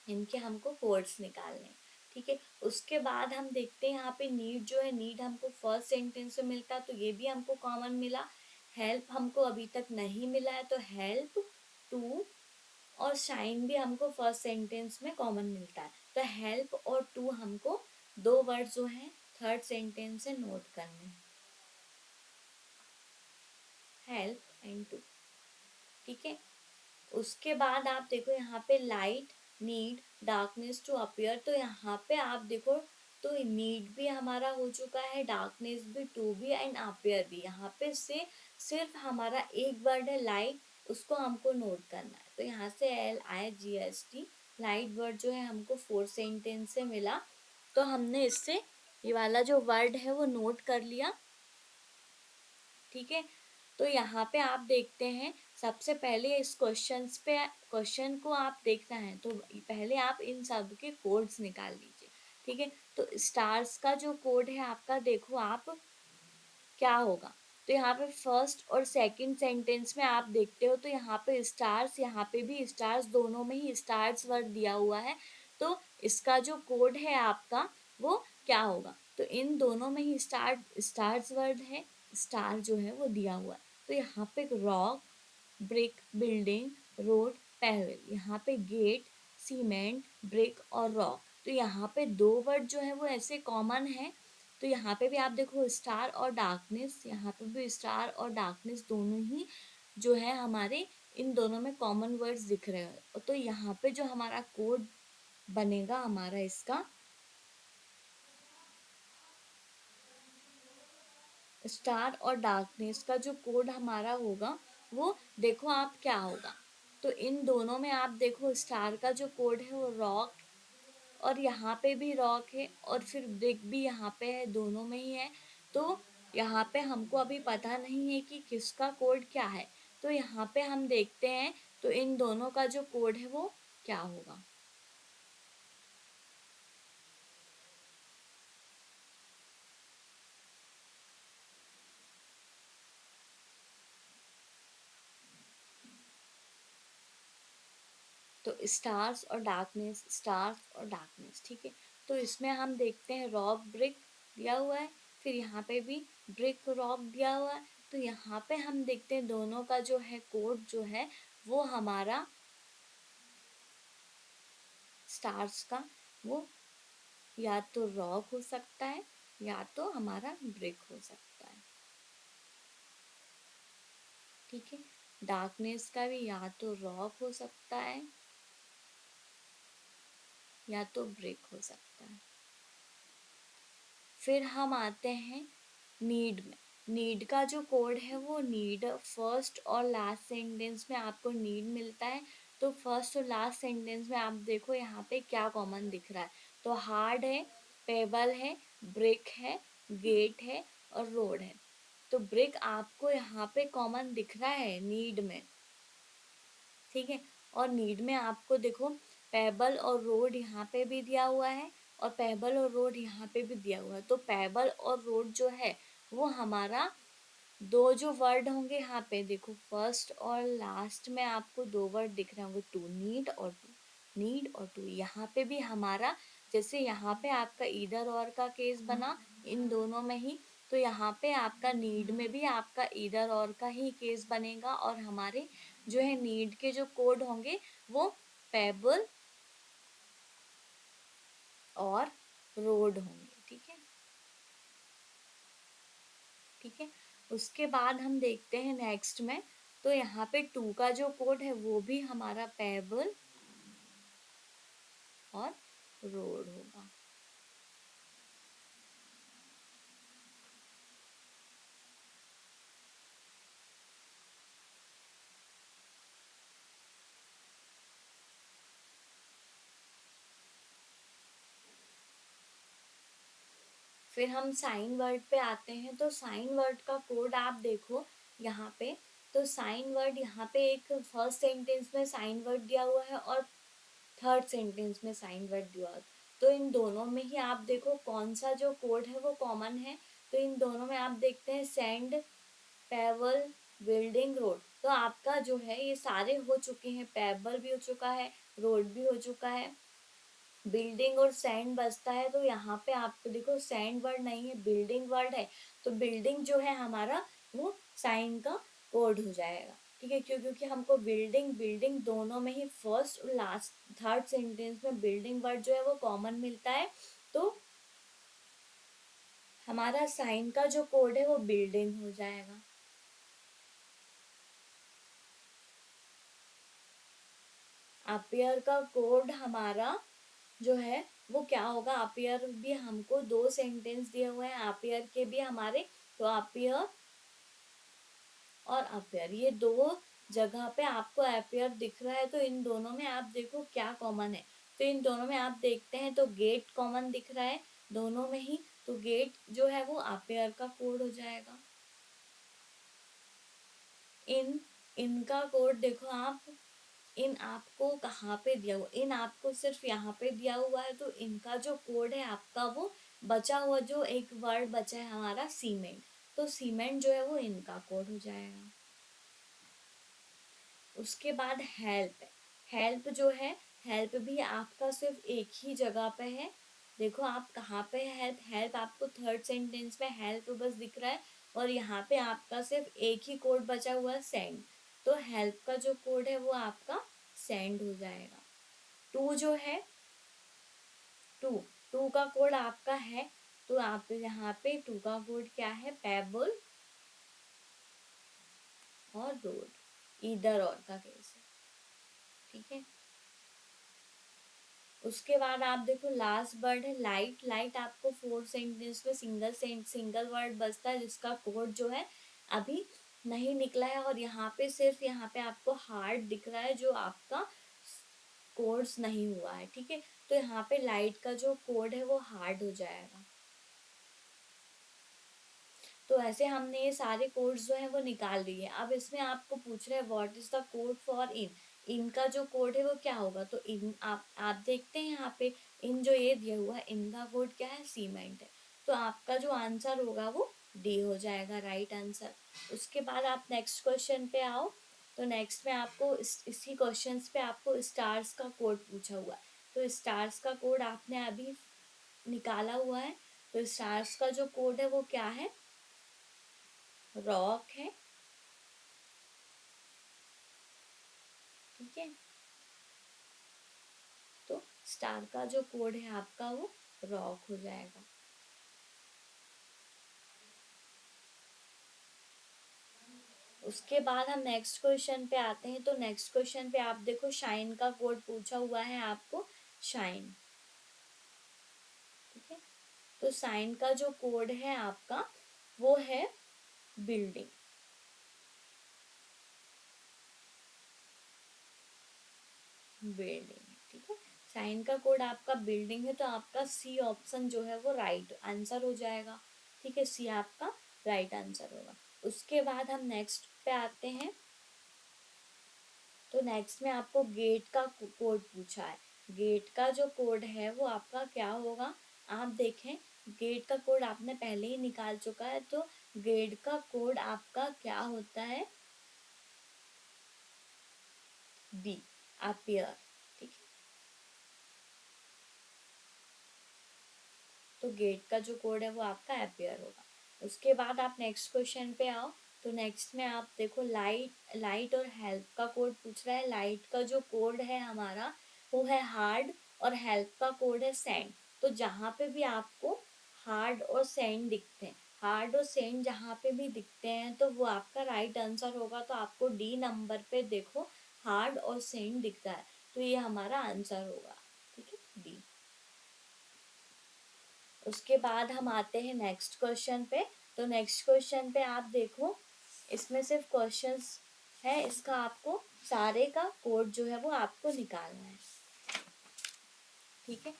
इनके हमको कोड्स निकालने हैं। ठीक है, उसके बाद हम देखते हैं यहाँ पे नीड जो है, नीड हमको फर्स्ट सेंटेंस में मिलता है तो ये भी हमको कॉमन मिला। हेल्प हमको अभी तक नहीं मिला है, तो हेल्प टू और शाइन भी हमको फर्स्ट सेंटेंस में कॉमन मिलता है। तो हेल्प और टू हमको दो वर्ड जो हैं थर्ड सेंटेंस से नोट करने हैं, हेल्प एंड टू। ठीक है, उसके बाद आप देखो यहाँ पे light need darkness to appear, तो यहाँ पे आप देखो तो नीड भी हमारा हो चुका है, डार्कनेस भी, टू भी एंड अपीयर भी। यहाँ पे से सिर्फ हमारा एक वर्ड है लाइट, उसको हमको नोट करना है। तो यहाँ से LIGHT लाइट वर्ड जो है हमको फोर्थ सेंटेंस से मिला, तो हमने इससे ये वाला जो वर्ड है वो नोट कर लिया। ठीक है, तो यहाँ पे आप देखते हैं सबसे पहले इस क्वेश्चन को आप देखना है तो पहले आप इन सब के कोड्स निकाल लीजिए। ठीक है, तो स्टार्स का जो कोड है आपका देखो आप क्या होगा। तो यहाँ पे फर्स्ट और सेकंड सेंटेंस में आप देखते हो तो यहाँ पे स्टार्स, यहाँ पे भी स्टार्स, दोनों में ही स्टार्स वर्ड दिया हुआ है। तो इसका जो कोड है आपका वो क्या होगा, तो इन दोनों में ही स्टार्स वर्ड है, स्टार जो है वो दिया हुआ है। तो यहाँ पे रॉक, ब्रिक, बिल्डिंग, रोड, पहल, यहाँ पे गेट, सीमेंट, ब्रिक और रॉक। तो यहाँ पे दो वर्ड जो है वो ऐसे कॉमन है। तो यहाँ पे भी आप देखो स्टार और डार्कनेस, यहाँ पे भी स्टार और डार्कनेस दोनों ही जो है हमारे इन दोनों में कॉमन वर्ड्स दिख रहे हैं। तो यहाँ पे जो हमारा कोड बनेगा हमारा इसका स्टार और डार्कनेस का जो कोड हमारा होगा वो देखो आप क्या होगा। तो इन दोनों में आप देखो स्टार का जो कोड है वो रॉक, और यहाँ पे भी रॉक है, और फिर ब्रिक भी यहाँ पे है, दोनों में ही है। तो यहाँ पे हमको अभी पता नहीं है कि किसका कोड क्या है। तो यहाँ पे हम देखते हैं तो इन दोनों का जो कोड है वो क्या होगा। तो स्टार्स और डार्कनेस, स्टार्स और डार्कनेस। ठीक है, तो इसमें हम देखते हैं रॉक ब्रिक दिया हुआ है, फिर यहाँ पे भी ब्रिक रॉक दिया हुआ है। तो यहाँ पे हम देखते हैं दोनों का जो है कोड जो है वो हमारा स्टार्स का वो या तो रॉक हो सकता है या तो हमारा ब्रिक हो सकता है। ठीक है, डार्कनेस का भी या तो रॉक हो सकता है या तो ब्रिक हो सकता है। फिर हम आते हैं नीड में। नीड का जो कोड है वो नीड फर्स्ट और लास्ट सेंटेंस में आपको नीड मिलता है। तो फर्स्ट और लास्ट सेंटेंस में आप देखो यहाँ पे क्या कॉमन दिख रहा है। तो हार्ड है, पेबल है, ब्रिक है, गेट है और रोड है। तो ब्रिक आपको यहाँ पे कॉमन दिख रहा है नीड में। ठीक है, और नीड में आपको देखो पेबल और रोड यहाँ पे भी दिया हुआ है, और पेबल और रोड यहाँ पे भी दिया हुआ है। तो पेबल और रोड जो है वो हमारा दो जो वर्ड होंगे यहाँ पे देखो फर्स्ट और लास्ट में आपको दो वर्ड दिख रहे होंगे, टू, नीड और टू, नीड और टू। यहाँ पे भी हमारा जैसे यहाँ पे आपका इधर और का केस बना इन दोनों में ही, तो यहाँ पे आपका नीड में भी आपका इधर और का ही केस बनेगा, और हमारे जो है नीड के जो कोड होंगे वो पेबल और रोड होंगे। ठीक है, ठीक है, उसके बाद हम देखते हैं नेक्स्ट में। तो यहाँ पे टू का जो कोड है वो भी हमारा पेबल और रोड होगा। फिर हम साइन वर्ड पे आते हैं। तो साइन वर्ड का कोड आप देखो यहाँ पे। तो साइन वर्ड यहाँ पे एक फर्स्ट सेंटेंस में साइन वर्ड दिया हुआ है और थर्ड सेंटेंस में साइन वर्ड दिया हुआ है। तो इन दोनों में ही आप देखो कौन सा जो कोड है वो कॉमन है। तो इन दोनों में आप देखते हैं सैंड, पेबल, बिल्डिंग, रोड। तो आपका जो है ये सारे हो चुके हैं, पेबल भी हो चुका है, रोड भी हो चुका है, बिल्डिंग और सैंड बचता है। तो यहाँ पे आपको देखो सैंड वर्ड नहीं है, बिल्डिंग वर्ड है। तो बिल्डिंग जो है हमारा वो साइन का कोड हो जाएगा। ठीक है, क्योंकि हमको बिल्डिंग बिल्डिंग दोनों में ही फर्स्ट और लास्ट थर्ड सेंटेंस में बिल्डिंग वर्ड जो है वो कॉमन मिलता है, तो हमारा साइन का जो कोड है वो बिल्डिंग हो जाएगा। अपियर का कोड हमारा जो है वो क्या होगा, अपियर भी हमको दो सेंटेंस दिए हुए हैं अपियर के भी हमारे, तो अपियर और अपियर ये दो जगह पे आपको अपियर दिख रहा है, तो इन दोनों में आप देखो क्या कॉमन है, तो इन दोनों में आप देखते हैं तो गेट कॉमन दिख रहा है दोनों में ही, तो गेट जो है वो अपियर का कोड हो जाएगा। इन इनका कोड देखो आप, इन आपको कहाँ पे दिया हुआ, इन आपको सिर्फ यहाँ पे दिया हुआ है, तो इनका जो कोड है आपका वो बचा हुआ जो एक वर्ड बचा है हमारा सीमेंट, तो सीमेंट जो है वो इनका कोड हो जाएगा। उसके बाद हेल्प, हेल्प जो है हेल्प भी आपका सिर्फ एक ही जगह पे है, देखो आप कहाँ पे है हेल्प, हेल्प आपको थर्ड सेंटेंस में हेल्प बस दिख रहा है, और यहाँ पे आपका सिर्फ एक ही कोड बचा हुआ है सेंड, तो हेल्प का जो कोड है वो आपका सेंड हो जाएगा। टू जो है टू टू का कोड आपका है, तो आप यहाँ पे टू का कोड क्या है, पेबल और रोड, इधर और का केस है। ठीक है, उसके बाद आप देखो लास्ट वर्ड है लाइट, लाइट आपको फोर सेंटेंस में सिंगल वर्ड बचता है जिसका कोड जो है अभी नहीं निकला है, और यहाँ पे सिर्फ यहाँ पे आपको हार्ड दिख रहा है जो आपका कोड्स नहीं हुआ है। ठीक है, तो यहाँ पे लाइट का जो कोड है वो हार्ड हो जाएगा। तो ऐसे हमने ये सारे कोड्स जो है वो निकाल लिए। अब इसमें आपको पूछ रहे हैं what is the code for in, इनका जो कोड है वो क्या होगा, तो इन आप देखते हैं यहाँ पे इन जो ये दिया हुआ है इनका कोड क्या है, सीमेंट है, तो आपका जो आंसर होगा वो डी हो जाएगा, राइट आंसर। उसके बाद आप नेक्स्ट क्वेश्चन पे आओ, तो नेक्स्ट में आपको इसी क्वेश्चन पे आपको स्टार्स का कोड पूछा हुआ है, तो स्टार्स का कोड आपने अभी निकाला हुआ है, तो स्टार्स का जो कोड है वो क्या है, रॉक है। ठीक है, तो स्टार का जो कोड है आपका वो रॉक हो जाएगा। उसके बाद हम नेक्स्ट क्वेश्चन पे आते हैं, तो नेक्स्ट क्वेश्चन पे आप देखो शाइन का कोड पूछा हुआ है आपको, शाइन। ठीक है, तो साइन का जो कोड है आपका वो है बिल्डिंग, बिल्डिंग। ठीक है, साइन का कोड आपका बिल्डिंग है, तो आपका सी ऑप्शन जो है वो राइट आंसर हो जाएगा। ठीक है, सी आपका राइट आंसर होगा। उसके बाद हम नेक्स्ट पे आते हैं, तो नेक्स्ट में आपको गेट का कोड पूछा है, गेट का जो कोड है वो आपका क्या होगा, आप देखें गेट का कोड आपने पहले ही निकाल चुका है, तो गेट का कोड आपका क्या होता है, बी, अपियर। ठीक है, तो गेट का जो कोड है वो आपका अपियर होगा। उसके बाद आप नेक्स्ट क्वेश्चन पे आओ, तो नेक्स्ट में आप देखो लाइट, लाइट और हेल्प का कोड पूछ रहा है, लाइट का जो कोड है हमारा वो है हार्ड, और हेल्प का कोड है सेंड, तो जहाँ पे भी आपको हार्ड और सेंड दिखते हैं, हार्ड और सेंड जहाँ पे भी दिखते हैं तो वो आपका राइट आंसर होगा, तो आपको डी नंबर पे देखो हार्ड और सेंड दिखता है, तो ये हमारा आंसर होगा। ठीक है, डी। उसके बाद हम आते हैं नेक्स्ट क्वेश्चन पे, तो नेक्स्ट क्वेश्चन पे आप देखो इसमें सिर्फ क्वेश्चंस है, इसका आपको सारे का कोड जो है वो आपको निकालना है। ठीक है,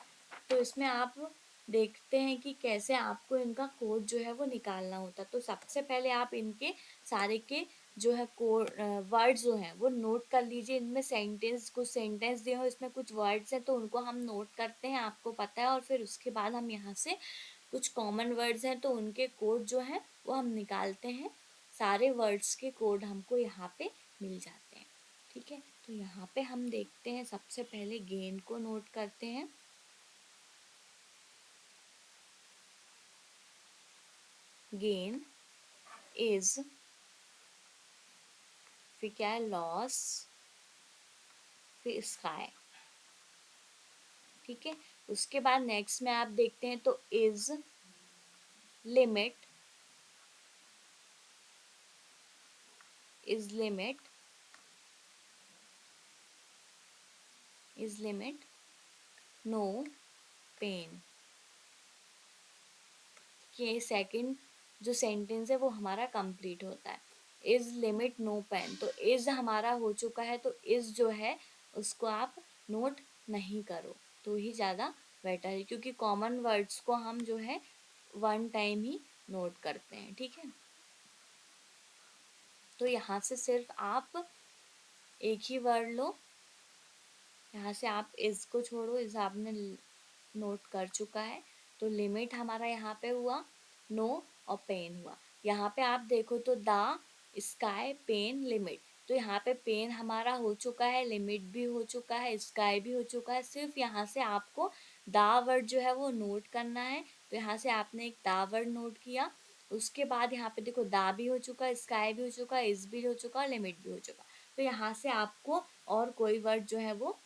तो इसमें आप देखते हैं कि कैसे आपको इनका कोड जो है वो निकालना होता है। तो सबसे पहले आप इनके सारे के जो है कोड वर्ड्स जो हैं वो नोट कर लीजिए, इनमें सेंटेंस कुछ सेंटेंस दिए हो इसमें कुछ वर्ड्स हैं तो उनको हम नोट करते हैं, आपको पता है, और फिर उसके बाद हम यहाँ से कुछ कॉमन वर्ड्स हैं तो उनके कोड जो है वो हम निकालते हैं, सारे वर्ड्स के कोड हमको यहाँ पे मिल जाते हैं। ठीक है, तो यहाँ पे हम देखते हैं सबसे पहले गेन को नोट करते हैं, gain is फिर क्या है, लॉस, फिर स्काई। ठीक है, उसके बाद नेक्स्ट में आप देखते हैं तो is, limit, is limit, is limit, no pain. के सेकंड जो सेंटेंस है वो हमारा कंप्लीट होता है। इज लिमिट नो पेन, तो इज हमारा हो चुका है, तो इज जो है उसको आप नोट नहीं करो तो ही ज़्यादा बेटर है, क्योंकि कॉमन वर्ड्स को हम जो है वन टाइम ही नोट करते हैं। ठीक है, तो यहाँ से सिर्फ आप एक ही वर्ड लो, यहाँ से आप इज को छोड़ो, इज आपने नोट कर चुका है, तो लिमिट हमारा यहाँ पे हुआ, नो और पेन हुआ। यहाँ पे आप देखो तो द स्काई पेन लिमिट, तो यहाँ पे पेन हमारा हो चुका है, लिमिट भी हो चुका है, स्काई भी हो चुका है। सिर्फ यहाँ से आपको द वर्ड जो है वो नोट करना है, तो यहाँ से आपने एक द वर्ड नोट किया। उसके बाद यहाँ पे देखो द भी हो चुका, स्काई भी हो चुका, इस भी हो चुका, लिमिट भी हो चुका। तो यहाँ से आपको और कोई वर्ड जो है वो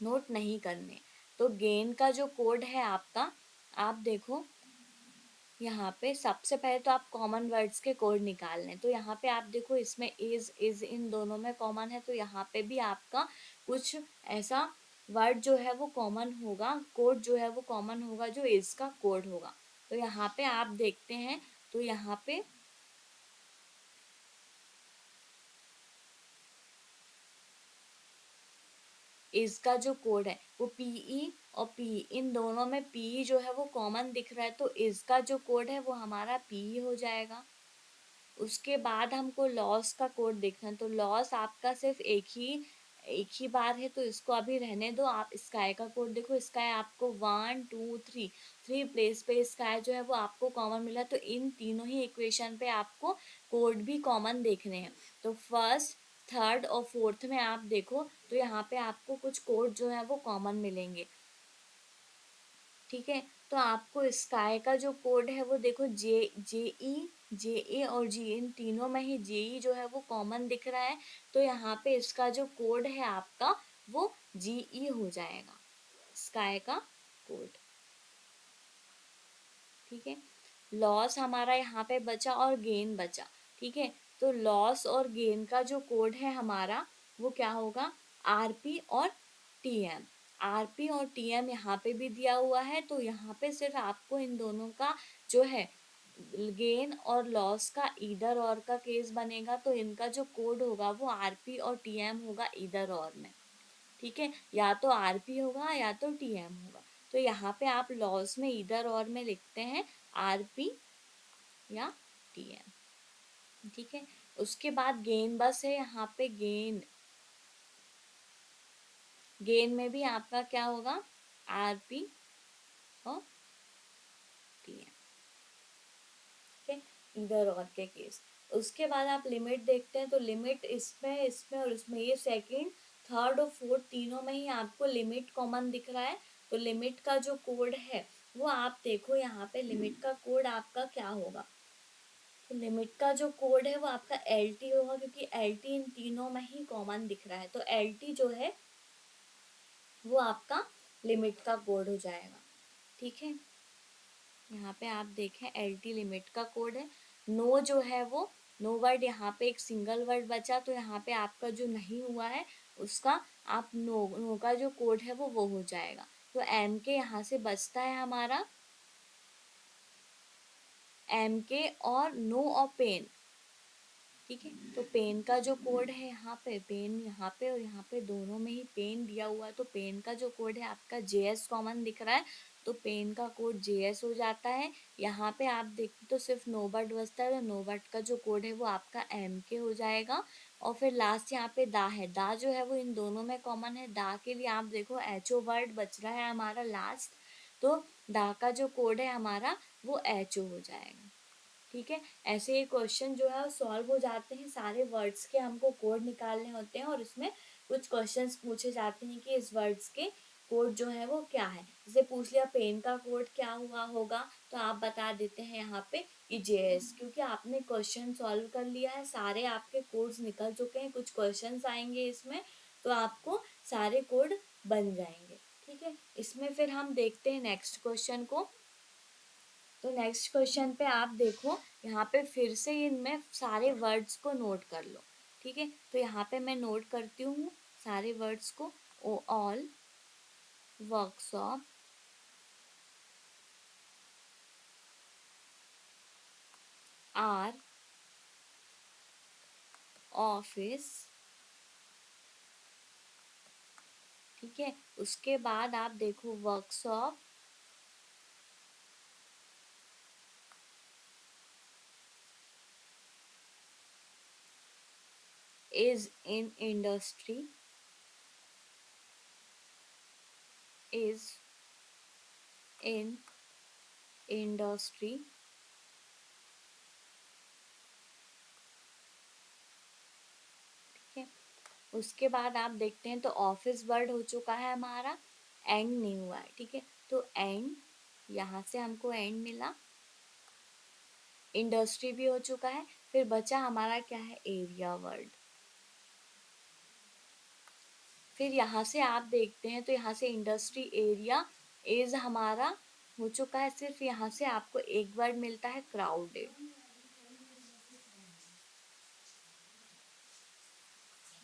नोट नहीं करने। तो गेन का जो कोड है आपका, आप देखो यहाँ पे सबसे पहले तो आप कॉमन वर्ड्स के कोड निकाल लें। तो यहाँ पे आप देखो इसमें इज इन दोनों में कॉमन है, तो यहाँ पे भी आपका कुछ ऐसा वर्ड जो है वो कॉमन होगा, कोड जो है वो कॉमन होगा, जो इज का कोड होगा। तो यहाँ पे आप देखते हैं तो यहाँ पे इसका जो कोड है वो पीई और पी, इन दोनों में पी जो है वो कॉमन दिख रहा है, तो इसका जो कोड है वो हमारा पी हो जाएगा। उसके बाद हमको लॉस का कोड देखना है, तो लॉस आपका सिर्फ एक ही बार है, तो इसको अभी रहने दो। आप स्काई का कोड देखो, स्काई आपको 1 2 3 थ्री प्लेस पे स्काई जो है वो आपको कॉमन मिला, तो इन तीनों ही इक्वेशन पे आपको कोड भी कॉमन देखने हैं। तो फर्स्ट, थर्ड और फोर्थ में आप देखो तो यहाँ पे आपको कुछ कोड जो है वो कॉमन मिलेंगे। ठीक है, तो आपको स्काई का जो कोड है वो देखो जे ए और जी, इन तीनों में ही जे जो है वो कॉमन दिख रहा है, तो यहाँ पे इसका जो कोड है आपका वो जी हो जाएगा, स्काई का कोड। ठीक है, लॉस हमारा यहाँ पे बचा और गेन बचा। ठीक है, तो लॉस और गेन का जो कोड है हमारा वो क्या होगा, आरपी और टीएम। आरपी और टीएम यहाँ पे भी दिया हुआ है, तो यहाँ पे सिर्फ आपको इन दोनों का जो है गेन और लॉस का इधर और का केस बनेगा, तो इनका जो कोड होगा वो आरपी और टीएम होगा इधर और में। ठीक है, या तो आरपी होगा या तो टीएम होगा। तो यहाँ पे आप लॉस में इधर और में लिखते हैं आरपी या टीएम। ठीक है, उसके बाद गेन बस है, यहाँ पे गेन, गेन में भी आपका क्या होगा, आरपी और टीएम। ठीक है, इधर और के केस। उसके बाद आप लिमिट देखते हैं, तो लिमिट इसमें और इसमें, ये सेकंड, थर्ड और फोर्थ तीनों में ही आपको लिमिट कॉमन दिख रहा है। तो लिमिट का जो कोड है वो आप देखो, यहाँ पे लिमिट का कोड आपका क्या होगा, तो लिमिट का जो कोड है वो आपका एल टी होगा, क्योंकि एल टी इन तीनों में ही कॉमन दिख रहा है, तो एल टी जो है वो आपका लिमिट का कोड हो जाएगा। ठीक है, यहाँ पे आप देखें एल टी लिमिट का कोड है। नो जो है वो, नो वर्ड यहाँ पे एक सिंगल वर्ड बचा, तो यहाँ पे आपका जो नहीं हुआ है उसका आप नो का जो कोड है वो हो जाएगा। तो एम के यहाँ से बचता है हमारा एम के और नो और पेन। ठीक है, तो पेन का जो कोड है यहाँ पे, पेन यहाँ पे और यहाँ पे दोनों में ही पेन दिया हुआ है, तो पेन का जो कोड है आपका जेएस कॉमन दिख रहा है, तो पेन का कोड जेएस हो जाता है। यहाँ पे आप देखते तो सिर्फ नोबट बचता है, तो नोबट का जो कोड है वो आपका एम के हो जाएगा। और फिर लास्ट यहाँ पे दा है, दा जो है वो इन दोनों में कॉमन है, दा के लिए आप देखो एचओ वर्ड बच रहा है हमारा लास्ट, तो दा का जो कोड है हमारा वो एचओ हो जाएगा। ठीक है, ऐसे ये क्वेश्चन जो है सॉल्व हो जाते हैं, सारे वर्ड्स के हमको कोड निकालने होते हैं, और इसमें कुछ क्वेश्चंस पूछे जाते हैं कि इस वर्ड्स के कोड जो है वो क्या है। जैसे पूछ लिया पेन का कोड क्या हुआ होगा, तो आप बता देते हैं यहाँ पे EJS, क्योंकि आपने क्वेश्चन सॉल्व कर लिया है, सारे आपके कोड्स निकल चुके हैं, कुछ क्वेश्चंस आएंगे इसमें तो आपको सारे कोड बन जाएंगे। ठीक है, इसमें फिर हम देखते हैं नेक्स्ट क्वेश्चन को। तो नेक्स्ट क्वेश्चन पे आप देखो, यहाँ पे फिर से इनमें सारे वर्ड्स को नोट कर लो। ठीक है, तो यहाँ पे मैं नोट करती हूँ सारे वर्ड्स को। All workshop are office. ठीक है, उसके बाद आप देखो workshop is in industry, is in industry। ठीक है, उसके बाद आप देखते हैं तो ऑफिस वर्ड हो चुका है हमारा, एंड नहीं हुआ है। ठीक है, तो एंड, यहाँ से हमको एंड मिला, इंडस्ट्री भी हो चुका है, फिर बचा हमारा क्या है, एरिया वर्ड। फिर यहाँ से आप देखते हैं तो यहाँ से इंडस्ट्री एरिया इज हमारा हो चुका है, सिर्फ यहाँ से आपको एक वर्ड मिलता है, क्राउडेड।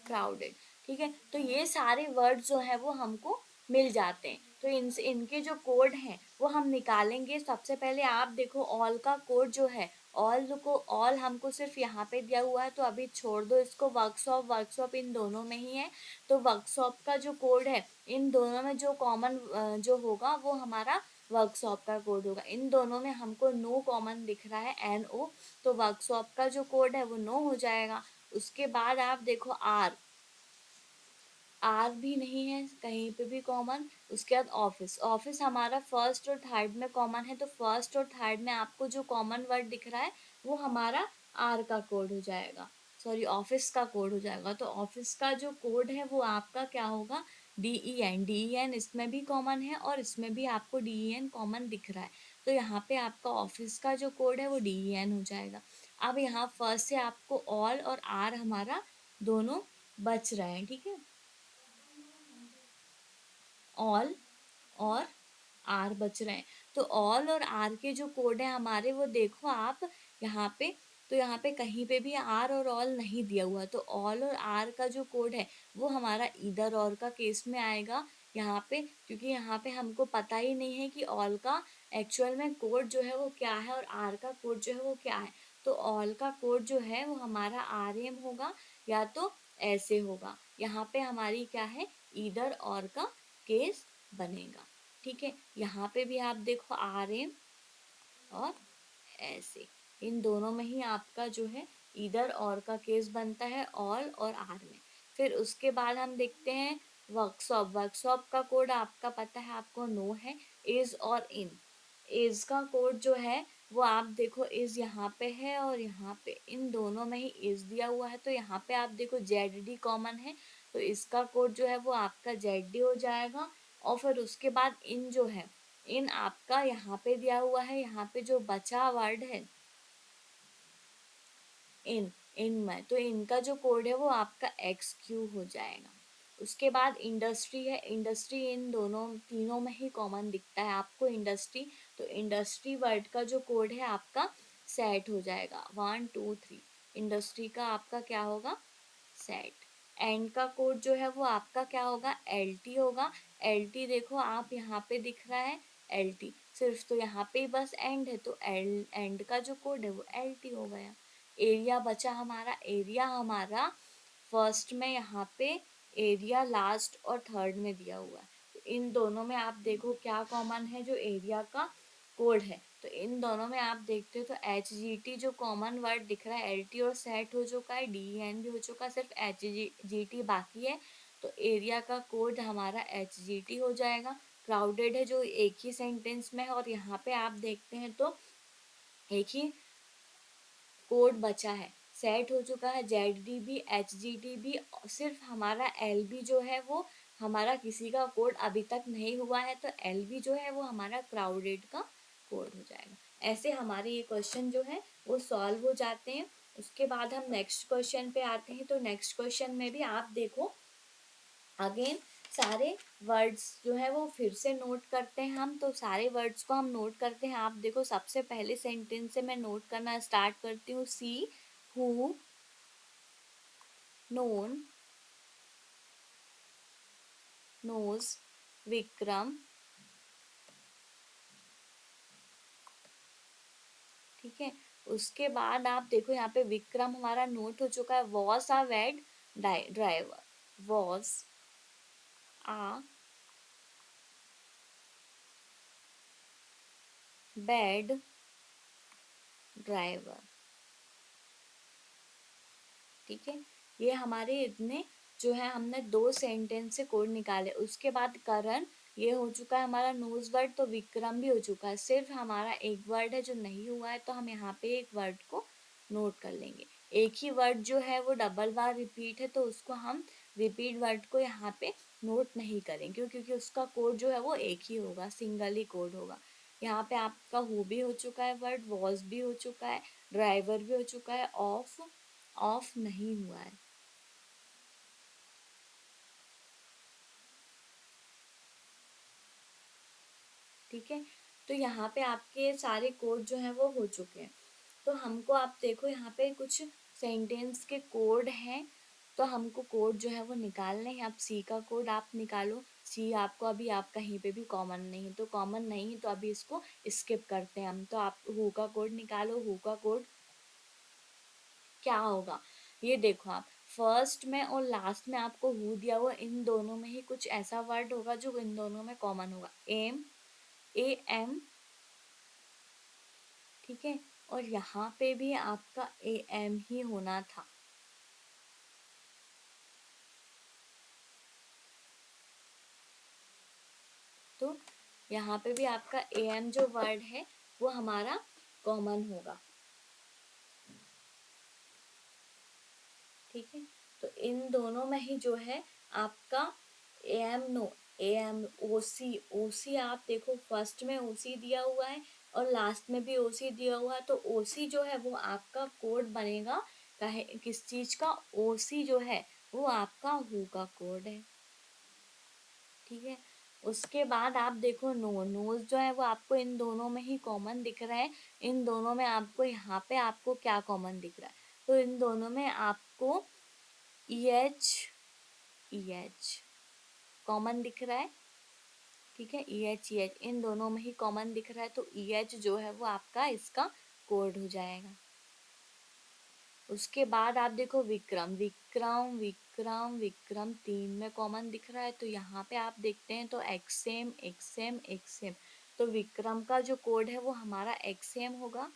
क्राउडेड। ठीक है, तो ये सारे वर्ड जो है वो हमको मिल जाते हैं। तो इनके जो कोड हैं वो हम निकालेंगे। सबसे पहले आप देखो ऑल का कोड जो है, ऑल हमको सिर्फ यहाँ पे दिया हुआ है, तो अभी छोड़ दो इसको। वर्कशॉप वर्कशॉप इन दोनों में ही है, तो वर्कशॉप का जो कोड है, इन दोनों में जो कॉमन जो होगा वो हमारा वर्कशॉप का कोड होगा। इन दोनों में हमको नो कॉमन दिख रहा है, NO, तो वर्कशॉप का जो कोड है वो नो हो जाएगा। उसके बाद आप देखो आर भी नहीं है कहीं पे भी कॉमन। उसके बाद ऑफिस, ऑफिस हमारा फर्स्ट और थर्ड में कॉमन है, तो फर्स्ट और थर्ड में आपको जो कॉमन वर्ड दिख रहा है वो हमारा आर का कोड हो जाएगा, सॉरी ऑफिस का कोड हो जाएगा। तो ऑफिस का जो कोड है वो आपका क्या होगा, DEN इसमें भी कॉमन है और इसमें भी आपको DEN कॉमन दिख रहा है, तो यहाँ पे आपका ऑफिस का जो कोड है वो DEN हो जाएगा। अब यहाँ फर्स्ट से आपको ऑल और आर हमारा दोनों बच रहे हैं। ठीक है, ऑल और आर बच रहे हैं, तो ऑल और आर के जो कोड है हमारे वो देखो आप यहाँ पे, तो यहाँ पे कहीं पे भी आर और ऑल नहीं दिया हुआ, तो ऑल और आर का जो कोड है वो हमारा इधर और का केस में आएगा यहाँ पे, क्योंकि यहाँ पे हमको पता ही नहीं है कि ऑल का एक्चुअल में कोड जो है वो क्या है और आर का कोड जो है वो क्या है। तो ऑल का कोड जो है वो हमारा RM होगा या तो ऐसे होगा, यहाँ पे हमारी क्या है, इधर और का केस बनेगा। ठीक है, यहाँ पे भी आप देखो RM और ऐसे, इन दोनों में ही आपका जो है इधर और का केस बनता है, ऑल और आर में। फिर उसके बाद हम देखते हैं वर्कशॉप, वर्कशॉप का कोड आपका पता है, आपको नो है, इज और इन। इज का कोड जो है वो आप देखो, इज यहाँ पे है और यहाँ पे इन दोनों में ही इज दिया हुआ है, तो यहाँ पे आप देखो ZD कॉमन है, तो इसका कोड जो है वो आपका ZD हो जाएगा। और फिर उसके बाद इन जो है, इन आपका यहाँ पे दिया हुआ है, यहाँ पे जो बचा वर्ड है इन में, तो इनका जो कोड है वो आपका XQ हो जाएगा। उसके बाद इंडस्ट्री है, इंडस्ट्री इन दोनों तीनों में ही कॉमन दिखता है आपको इंडस्ट्री, तो इंडस्ट्री वर्ड का जो कोड है आपका सेट हो जाएगा, 1 2 3, इंडस्ट्री का आपका क्या होगा, सेट। एंड का कोड जो है वो आपका क्या होगा, LT होगा। LT देखो आप यहाँ पे दिख रहा है LT सिर्फ, तो यहाँ पे बस एंड है, तो एंड का जो कोड है वो LT हो गया। एरिया बचा हमारा, एरिया हमारा फर्स्ट में यहाँ पे एरिया लास्ट और थर्ड में दिया हुआ है, तो इन दोनों में आप देखो क्या कॉमन है, जो एरिया का कोड है, तो इन दोनों में आप देखते हो तो HGT जो कॉमन वर्ड दिख रहा है, LT और सेट हो चुका है, DEN भी हो चुका है, सिर्फ HGT बाकी है, तो एरिया का कोड हमारा HGT हो जाएगा। क्राउडेड है जो एक ही सेंटेंस में है, और यहाँ पे आप देखते हैं तो एक ही कोड बचा है, सेट हो चुका है, ZD भी HGT भी, सिर्फ हमारा LB जो है वो हमारा किसी का कोड अभी तक नहीं हुआ है, तो LB जो है वो हमारा क्राउडेड का कोड हो जाएगा। ऐसे हमारे ये क्वेश्चन जो है वो सॉल्व हो जाते हैं। उसके बाद हम नेक्स्ट क्वेश्चन पे आते हैं। तो नेक्स्ट क्वेश्चन में भी आप देखो अगेन सारे वर्ड्स जो है वो फिर से नोट करते हैं हम। तो सारे वर्ड्स को हम नोट करते हैं। आप देखो सबसे पहले सेंटेंस से मैं नोट करना स्टार्ट करती हूँ। See who known knows Vikram. ठीक है, उसके बाद आप देखो यहाँ पे विक्रम हमारा नोट हो चुका है। Was a bad driver. Was a bad driver. ठीक है, ये हमारे इतने जो है हमने दो सेंटेंस से कोड निकाले। उसके बाद करण ये हो चुका है हमारा नोज वर्ड। तो विक्रम भी हो चुका है। सिर्फ हमारा एक वर्ड है जो नहीं हुआ है, तो हम यहाँ पे एक वर्ड को नोट कर लेंगे। एक ही वर्ड जो है वो डबल बार रिपीट है, तो उसको हम रिपीट वर्ड को यहाँ पे नोट नहीं करेंगे, क्योंकि उसका कोड जो है वो एक ही होगा, सिंगल ही कोड होगा। यहाँ पे आपका हु भी हो चुका है वर्ड, वॉज भी हो चुका है, ड्राइवर भी हो चुका है, ऑफ नहीं हुआ है। ठीक है, तो यहाँ पे आपके सारे कोड जो हैं वो हो चुके हैं। तो हमको आप देखो यहाँ पे कुछ सेंटेंस के कोड हैं, तो हमको कोड जो है वो निकालने हैं। आप सी का कोड आप निकालो। सी आपको अभी आप कहीं पे भी कॉमन नहीं है, तो कॉमन नहीं है तो अभी इसको स्किप करते हैं हम। तो आप हु का कोड निकालो। हु का कोड क्या होगा, ये देखो आप फर्स्ट में और लास्ट में आपको हु दिया हुआ, इन दोनों में ही कुछ ऐसा वर्ड होगा जो इन दोनों में कॉमन होगा। M, A M. ठीक है, और यहाँ पे भी आपका ए एम ही होना था। तो यहाँ पे भी आपका ए एम जो वर्ड है वो हमारा कॉमन होगा। ठीक है, तो इन दोनों में ही जो है आपका A M no A M O C. O C आप देखो फर्स्ट में ओ सी दिया हुआ है और लास्ट में भी ओ सी दिया हुआ है, तो ओ सी जो है वो आपका कोड बनेगा कहे किस चीज का। ओ सी जो है वो आपका हु का कोड है। ठीक है, उसके बाद आप देखो नोज जो है वो आपको इन दोनों में ही कॉमन दिख रहा है। इन दोनों में आपको यहाँ पे आपको क्या कॉमन दिख रहा है, तो इन दोनों में आपको ई एच कॉमन दिख रहा है। ठीक है, ई एच इन दोनों में ही कॉमन दिख रहा है, तो ई एच जो है वो आपका इसका कोड हो जाएगा। उसके बाद आप देखो विक्रम विक्रम विक्रम विक्रम तीन में कॉमन दिख रहा है, तो यहाँ पे आप देखते हैं तो एक्सेम एक्सेम एक्सेम। तो विक्रम का जो कोड है वो हमारा एक्सेम होगा।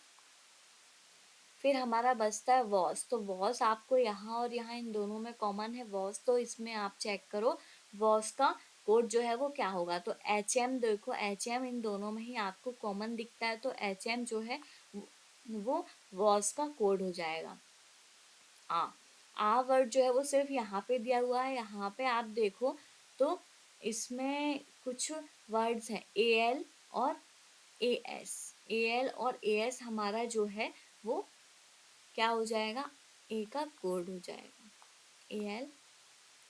फिर हमारा बचता है वॉस। तो वॉस आपको यहाँ और यहाँ इन दोनों में कॉमन है वॉस, तो इसमें आप चेक करो वॉस का कोड जो है वो क्या होगा। तो एच एम देखो, एच एम इन दोनों में ही आपको कॉमन दिखता है, तो एच एम जो है वो वॉस का कोड हो जाएगा। आ वर्ड जो है वो सिर्फ यहाँ पे दिया हुआ है। यहाँ पे आप देखो तो इसमें कुछ वर्ड्स हैं ए एल और ए एस। ए एल और ए एस हमारा जो है वो क्या हो जाएगा, ए का कोड हो जाएगा, ए एल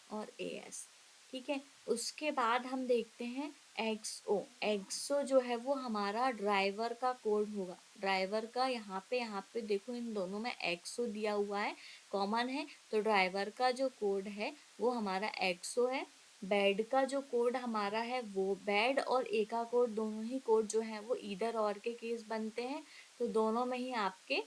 और ए एस। ठीक है, उसके बाद हम देखते हैं एक्सओ। एक्सओ जो है वो हमारा ड्राइवर का कोड होगा। ड्राइवर का यहाँ पे देखो इन दोनों में एक्सओ दिया हुआ है, कॉमन है, तो ड्राइवर का जो कोड है वो हमारा एक्सओ है। बेड का जो कोड हमारा है वो बेड और ए का कोड दोनों ही कोड जो है वो इधर और के केस बनते हैं, तो दोनों में ही आपके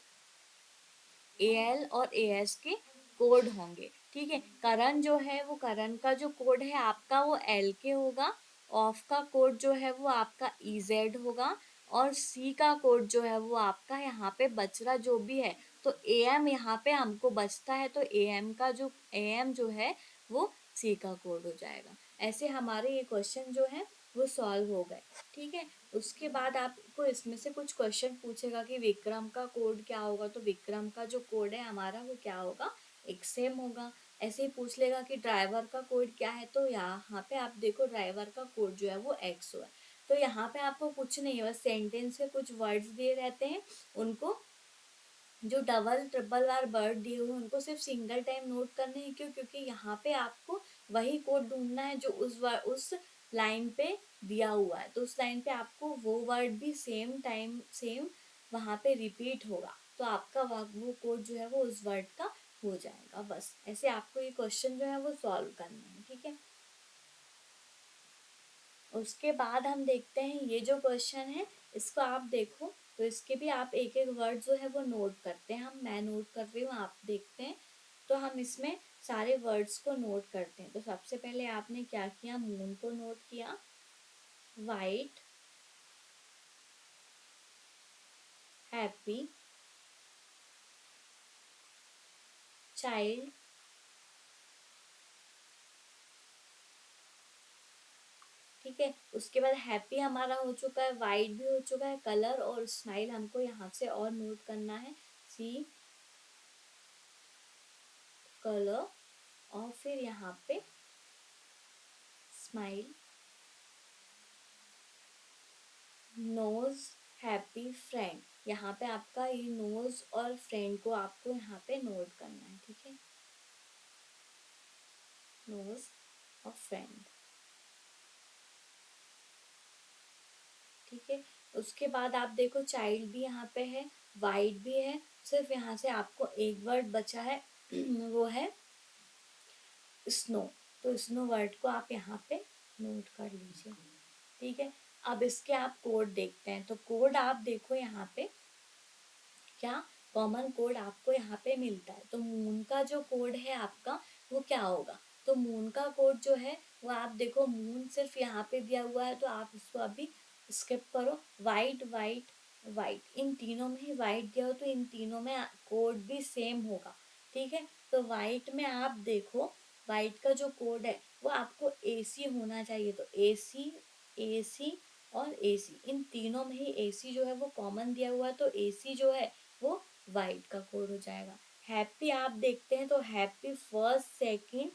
ए एल और ए एस के कोड होंगे। ठीक है, करण जो है वो करण का जो कोड है आपका वो एल के होगा। ऑफ का कोड जो है वो आपका ई जेड होगा। और सी का कोड जो है वो आपका यहाँ पे बच रहा जो भी है, तो ए एम यहाँ पे हमको बचता है, तो ए एम का जो ए एम जो है वो सी का कोड हो जाएगा। ऐसे हमारे ये क्वेश्चन जो है वो सॉल्व हो गए। ठीक है, उसके बाद आपको इसमें से कुछ क्वेश्चन पूछेगा कि विक्रम का कोड क्या होगा, तो विक्रम का जो कोड है हमारा वो क्या होगा, एक्सेम होगा। ऐसे ही पूछ लेगा कि ड्राइवर का कोड क्या है, तो यहाँ पे आप देखो ड्राइवर का कोड जो है वो एक्सओ है। तो यहाँ पे आपको कुछ नहीं, बस सेंटेंस के कुछ वर्ड्स दिए रहते हैं, उनको जो डबल ट्रिपल बार वर्ड दिए हुए उनको सिर्फ सिंगल टाइम नोट करने हैं। क्यों? क्योंकि यहाँ पे आपको वही कोड ढूंढना है जो उस लाइन पे दिया हुआ है। तो उस लाइन पे आपको वो वर्ड भी सेम वहाँ पे रिपीट होगा, तो आपका वो कोड जो है वो उस वर्ड का हो जाएगा। बस ऐसे आपको ये क्वेश्चन जो है वो सॉल्व करना है, ठीक है। उसके बाद हम देखते हैं ये जो क्वेश्चन है, इसको आप देखो तो इसके भी आप एक एक वर्ड जो है वो नोट करते हैं। मैं नोट कर रही हूँ, आप देखते हैं। तो हम इसमें सारे वर्ड्स को नोट करते हैं। तो सबसे पहले आपने क्या किया, मून को नोट किया, वाइट, हैप्पी, चाइल्ड, ठीक है। उसके बाद हैप्पी हमारा हो चुका है, वाइट भी हो चुका है, कलर और स्माइल हमको यहाँ से और नोट करना है। सी, कलर, और फिर यहाँ पे स्माइल, नोज, हैप्पी, फ्रेंड। यहाँ पे आपका ये नोज और फ्रेंड को आपको यहाँ पे नोट करना है, ठीक है। नोज और फ्रेंड, ठीक है। उसके बाद आप देखो चाइल्ड भी यहाँ पे है, वाइट भी है, सिर्फ यहाँ से आपको एक वर्ड बचा है वो है स्नो। तो स्नो वर्ड को आप यहाँ पे नोट कर लीजिए, ठीक है। अब इसके आप कोड देखते हैं। तो कोड आप देखो यहाँ पे क्या कॉमन कोड आपको यहाँ पे मिलता है। तो मून का जो कोड है आपका वो क्या होगा, तो मून का कोड जो है वो आप देखो, मून सिर्फ यहाँ पे दिया हुआ है तो आप इसको अभी स्किप करो। वाइट, वाइट, वाइट, इन तीनों में ही वाइट दिया हो तो इन तीनों में कोड भी सेम होगा, ठीक है। तो वाइट में आप देखो, वाइट का जो कोड है वो आपको AC होना चाहिए। तो AC, AC और AC, इन तीनों में ही AC जो है वो कॉमन दिया हुआ है, तो AC जो है वो वाइट का कोड हो जाएगा। हैप्पी आप देखते हैं तो हैप्पी फर्स्ट, सेकंड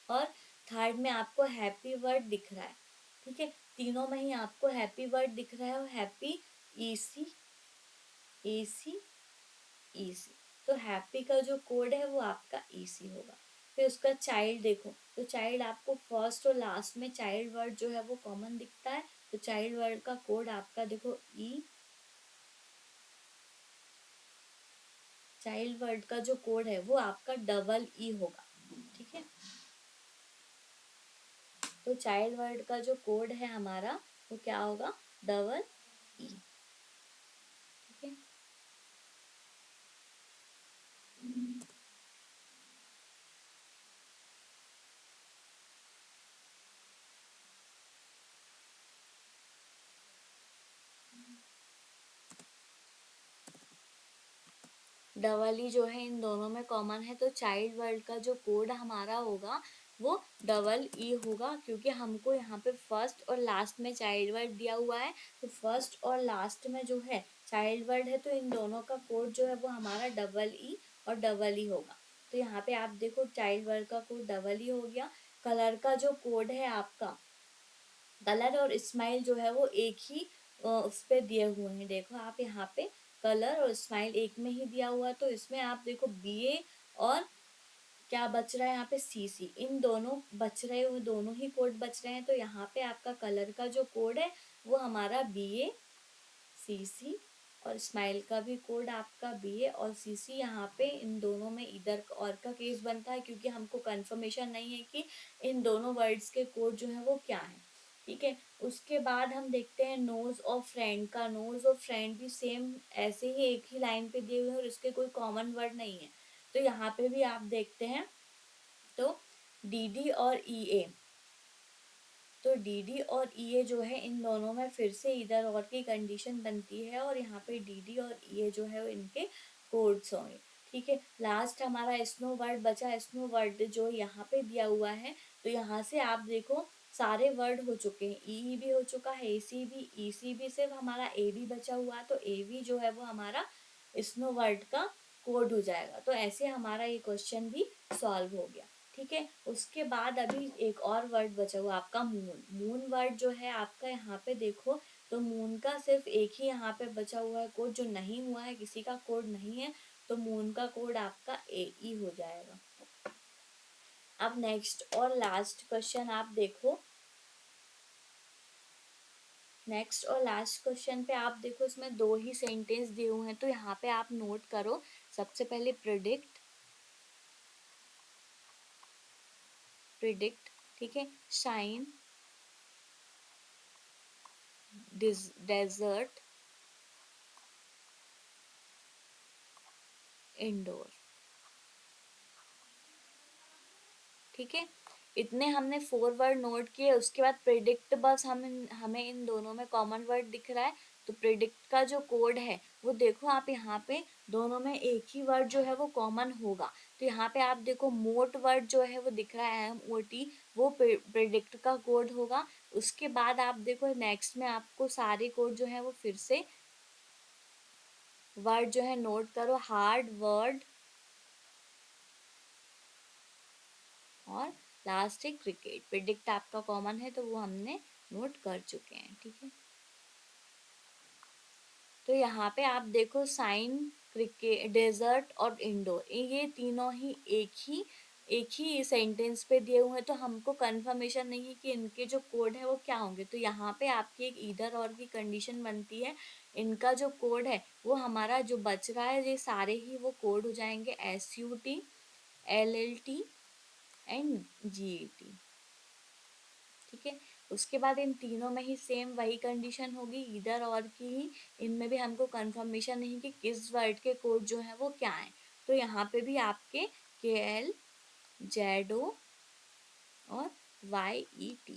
और थर्ड में आपको हैप्पी वर्ड दिख रहा है, ठीक है। तीनों में ही आपको हैप्पी वर्ड दिख रहा है, और हैप्पी, AC, AC, EC। तो हैप्पी का जो कोड है वो आपका EC होगा। फिर उसका चाइल्ड देखो, तो चाइल्ड आपको फर्स्ट और लास्ट में चाइल्ड वर्ड जो है वो कॉमन दिखता है। तो चाइल्ड वर्ड का कोड आपका देखो चाइल्ड वर्ड का जो कोड है वो आपका डबल E होगा, ठीक है। तो चाइल्ड वर्ड का जो कोड है हमारा वो क्या होगा, डबल E, ठीक है। डबल ई जो है इन दोनों में कॉमन है, तो चाइल्ड वर्ड का जो कोड हमारा होगा वो डबल ई होगा, क्योंकि हमको यहाँ पे फर्स्ट और लास्ट में चाइल्ड वर्ड दिया हुआ है। तो फर्स्ट और लास्ट में जो है चाइल्ड वर्ड है, तो इन दोनों का कोड जो है वो हमारा डबल ई और डबल ई होगा। तो यहाँ पे आप देखो चाइल्ड वर्ड का कोड डबल ई हो गया। कलर का जो कोड है आपका, कलर और स्माइल जो है वो एक ही उस पे दिए हुए हैं। देखो आप यहाँ पे कलर और स्माइल एक में ही दिया हुआ है, तो इसमें आप देखो BA और क्या बच रहा है यहाँ पे CC, इन दोनों बच रहे हुए, दोनों ही कोड बच रहे हैं। तो यहाँ पे आपका कलर का जो कोड है वो हमारा BA, CC, और स्माइल का भी कोड आपका BA और CC। यहाँ पे इन दोनों में इधर और का केस बनता है, क्योंकि हमको कंफर्मेशन नहीं है कि इन दोनों वर्ड्स के कोड जो है वो क्या है, ठीक है। उसके बाद हम देखते हैं नोज और फ्रेंड का। नोज और फ्रेंड भी सेम ऐसे ही एक ही लाइन पे दिए हुए हैं और इसके कोई कॉमन वर्ड नहीं है। तो यहाँ पे भी आप देखते हैं तो DD और EA, तो DD और EA जो है इन दोनों में फिर से इधर और की कंडीशन बनती है, और यहाँ पे DD और EA जो है इनके कोड्स होंगे, ठीक है। लास्ट हमारा स्नो वर्ड बचा। स्नो वर्ड जो यहाँ पे दिया हुआ है, तो यहाँ से आप देखो सारे वर्ड हो चुके हैं। EE भी हो चुका है, AC भी, EC भी, सिर्फ हमारा AB बचा हुआ है। तो AB जो है वो हमारा स्नो वर्ड का कोड हो जाएगा। तो ऐसे हमारा ये क्वेश्चन भी सॉल्व हो गया। ठीक है। उसके बाद अभी एक और वर्ड बचा हुआ आपका मून। मून वर्ड जो है आपका यहाँ पे देखो, तो मून का सिर्फ एक ही यहाँ पे बचा हुआ है कोड जो नहीं हुआ है, किसी का कोड नहीं है, तो मून का कोड आपका AE हो जाएगा। अब नेक्स्ट और लास्ट क्वेश्चन आप देखो, नेक्स्ट और लास्ट क्वेश्चन पे आप देखो, इसमें 2 ही सेंटेंस दिए हुए हैं, तो यहाँ पे आप नोट करो। सबसे पहले प्रिडिक्ट, प्रिडिक्ट, ठीक है, शाइन, डेजर्ट, इंडोर, ठीक है। इतने हमने 4 वर्ड नोट किए। उसके बाद प्रिडिक्ट, बस हमें इन दोनों में कॉमन वर्ड दिख रहा है, तो प्रिडिक्ट का जो कोड है वो देखो आप यहाँ पे दोनों में एक ही वर्ड जो है वो कॉमन होगा। तो यहाँ पे आप देखो मोट वर्ड जो है वो दिख रहा है MOT, वो प्रिडिक्ट का कोड होगा। उसके बाद आप देखो नेक्स्ट में आपको सारे कोड जो है वो फिर से वर्ड जो है नोट करो, हार्ड वर्ड, और लास्ट है क्रिकेट। प्रिडिक्ट आपका कॉमन है तो वो हमने नोट कर चुके हैं, ठीक है। तो यहाँ पे आप देखो साइन, क्रिकेट, डेजर्ट और इंडोर, ये तीनों ही एक ही सेंटेंस पे दिए हुए हैं, तो हमको कंफर्मेशन नहीं है कि इनके जो कोड है वो क्या होंगे। तो यहाँ पे आपकी एक ईदर और की कंडीशन बनती है। इनका जो कोड है वो हमारा जो बच रहा है, ये सारे ही वो कोड हो जाएंगे SUT, LLT एंड GET, ठीक है। उसके बाद इन तीनों में ही सेम वही कंडीशन होगी, इधर और की ही। इनमें भी हमको कंफर्मेशन नहीं कि किस वर्ड के कोड जो है वो क्या है। तो यहाँ पे भी आपके KL, ZO और YET,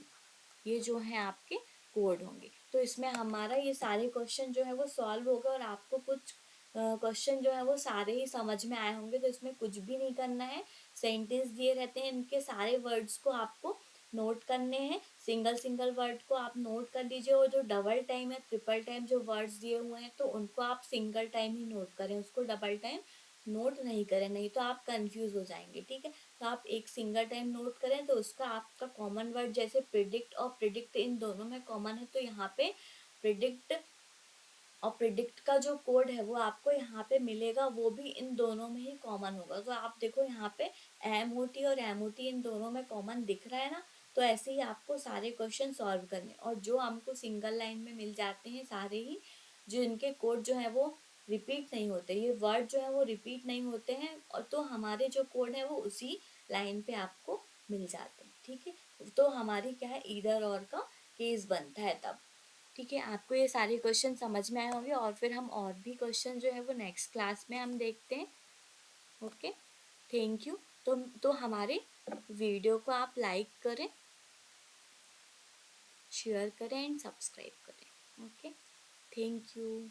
ये जो है आपके कोड होंगे। तो इसमें हमारा ये सारे क्वेश्चन जो है वो सॉल्व हो गए, और आपको कुछ क्वेश्चन जो है वो सारे ही समझ में आए होंगे। तो इसमें कुछ भी नहीं करना है, सेंटेंस दिए रहते हैं, इनके सारे वर्ड्स को आपको नोट करने हैं। सिंगल सिंगल वर्ड को आप नोट कर लीजिए, और जो डबल टाइम या ट्रिपल टाइम जो वर्ड्स दिए हुए हैं तो उनको आप सिंगल टाइम ही नोट करें, उसको डबल टाइम नोट नहीं करें, नहीं तो आप कंफ्यूज हो जाएंगे, ठीक है। तो आप एक सिंगल टाइम नोट करें, तो उसका आपका कॉमन वर्ड जैसे प्रिडिक्ट और प्रिडिक्ट इन दोनों में कॉमन है, तो यहाँ पे प्रिडिक्ट और प्रिडिक्ट का जो कोड है वो आपको यहाँ पे मिलेगा, वो भी इन दोनों में ही कॉमन होगा। तो आप देखो यहाँ पे MOT और MOT इन दोनों में कॉमन दिख रहा है ना। तो ऐसे ही आपको सारे क्वेश्चन सॉल्व करने, और जो हमको सिंगल लाइन में मिल जाते हैं सारे ही, जो इनके कोड जो है वो रिपीट नहीं होते, ये वर्ड जो है वो रिपीट नहीं होते हैं, और तो हमारे जो कोड है वो उसी लाइन पे आपको मिल जाते हैं, ठीक है। तो हमारी क्या है, ईदर और का केस बनता है तब, ठीक है। आपको ये सारे क्वेश्चन समझ में आए होंगे, और फिर हम और भी क्वेश्चन जो है वो नेक्स्ट क्लास में हम देखते हैं। Okay, thank you. तो हमारे वीडियो को आप लाइक करें, शेयर करें एंड सब्सक्राइब करें। Okay, thank you.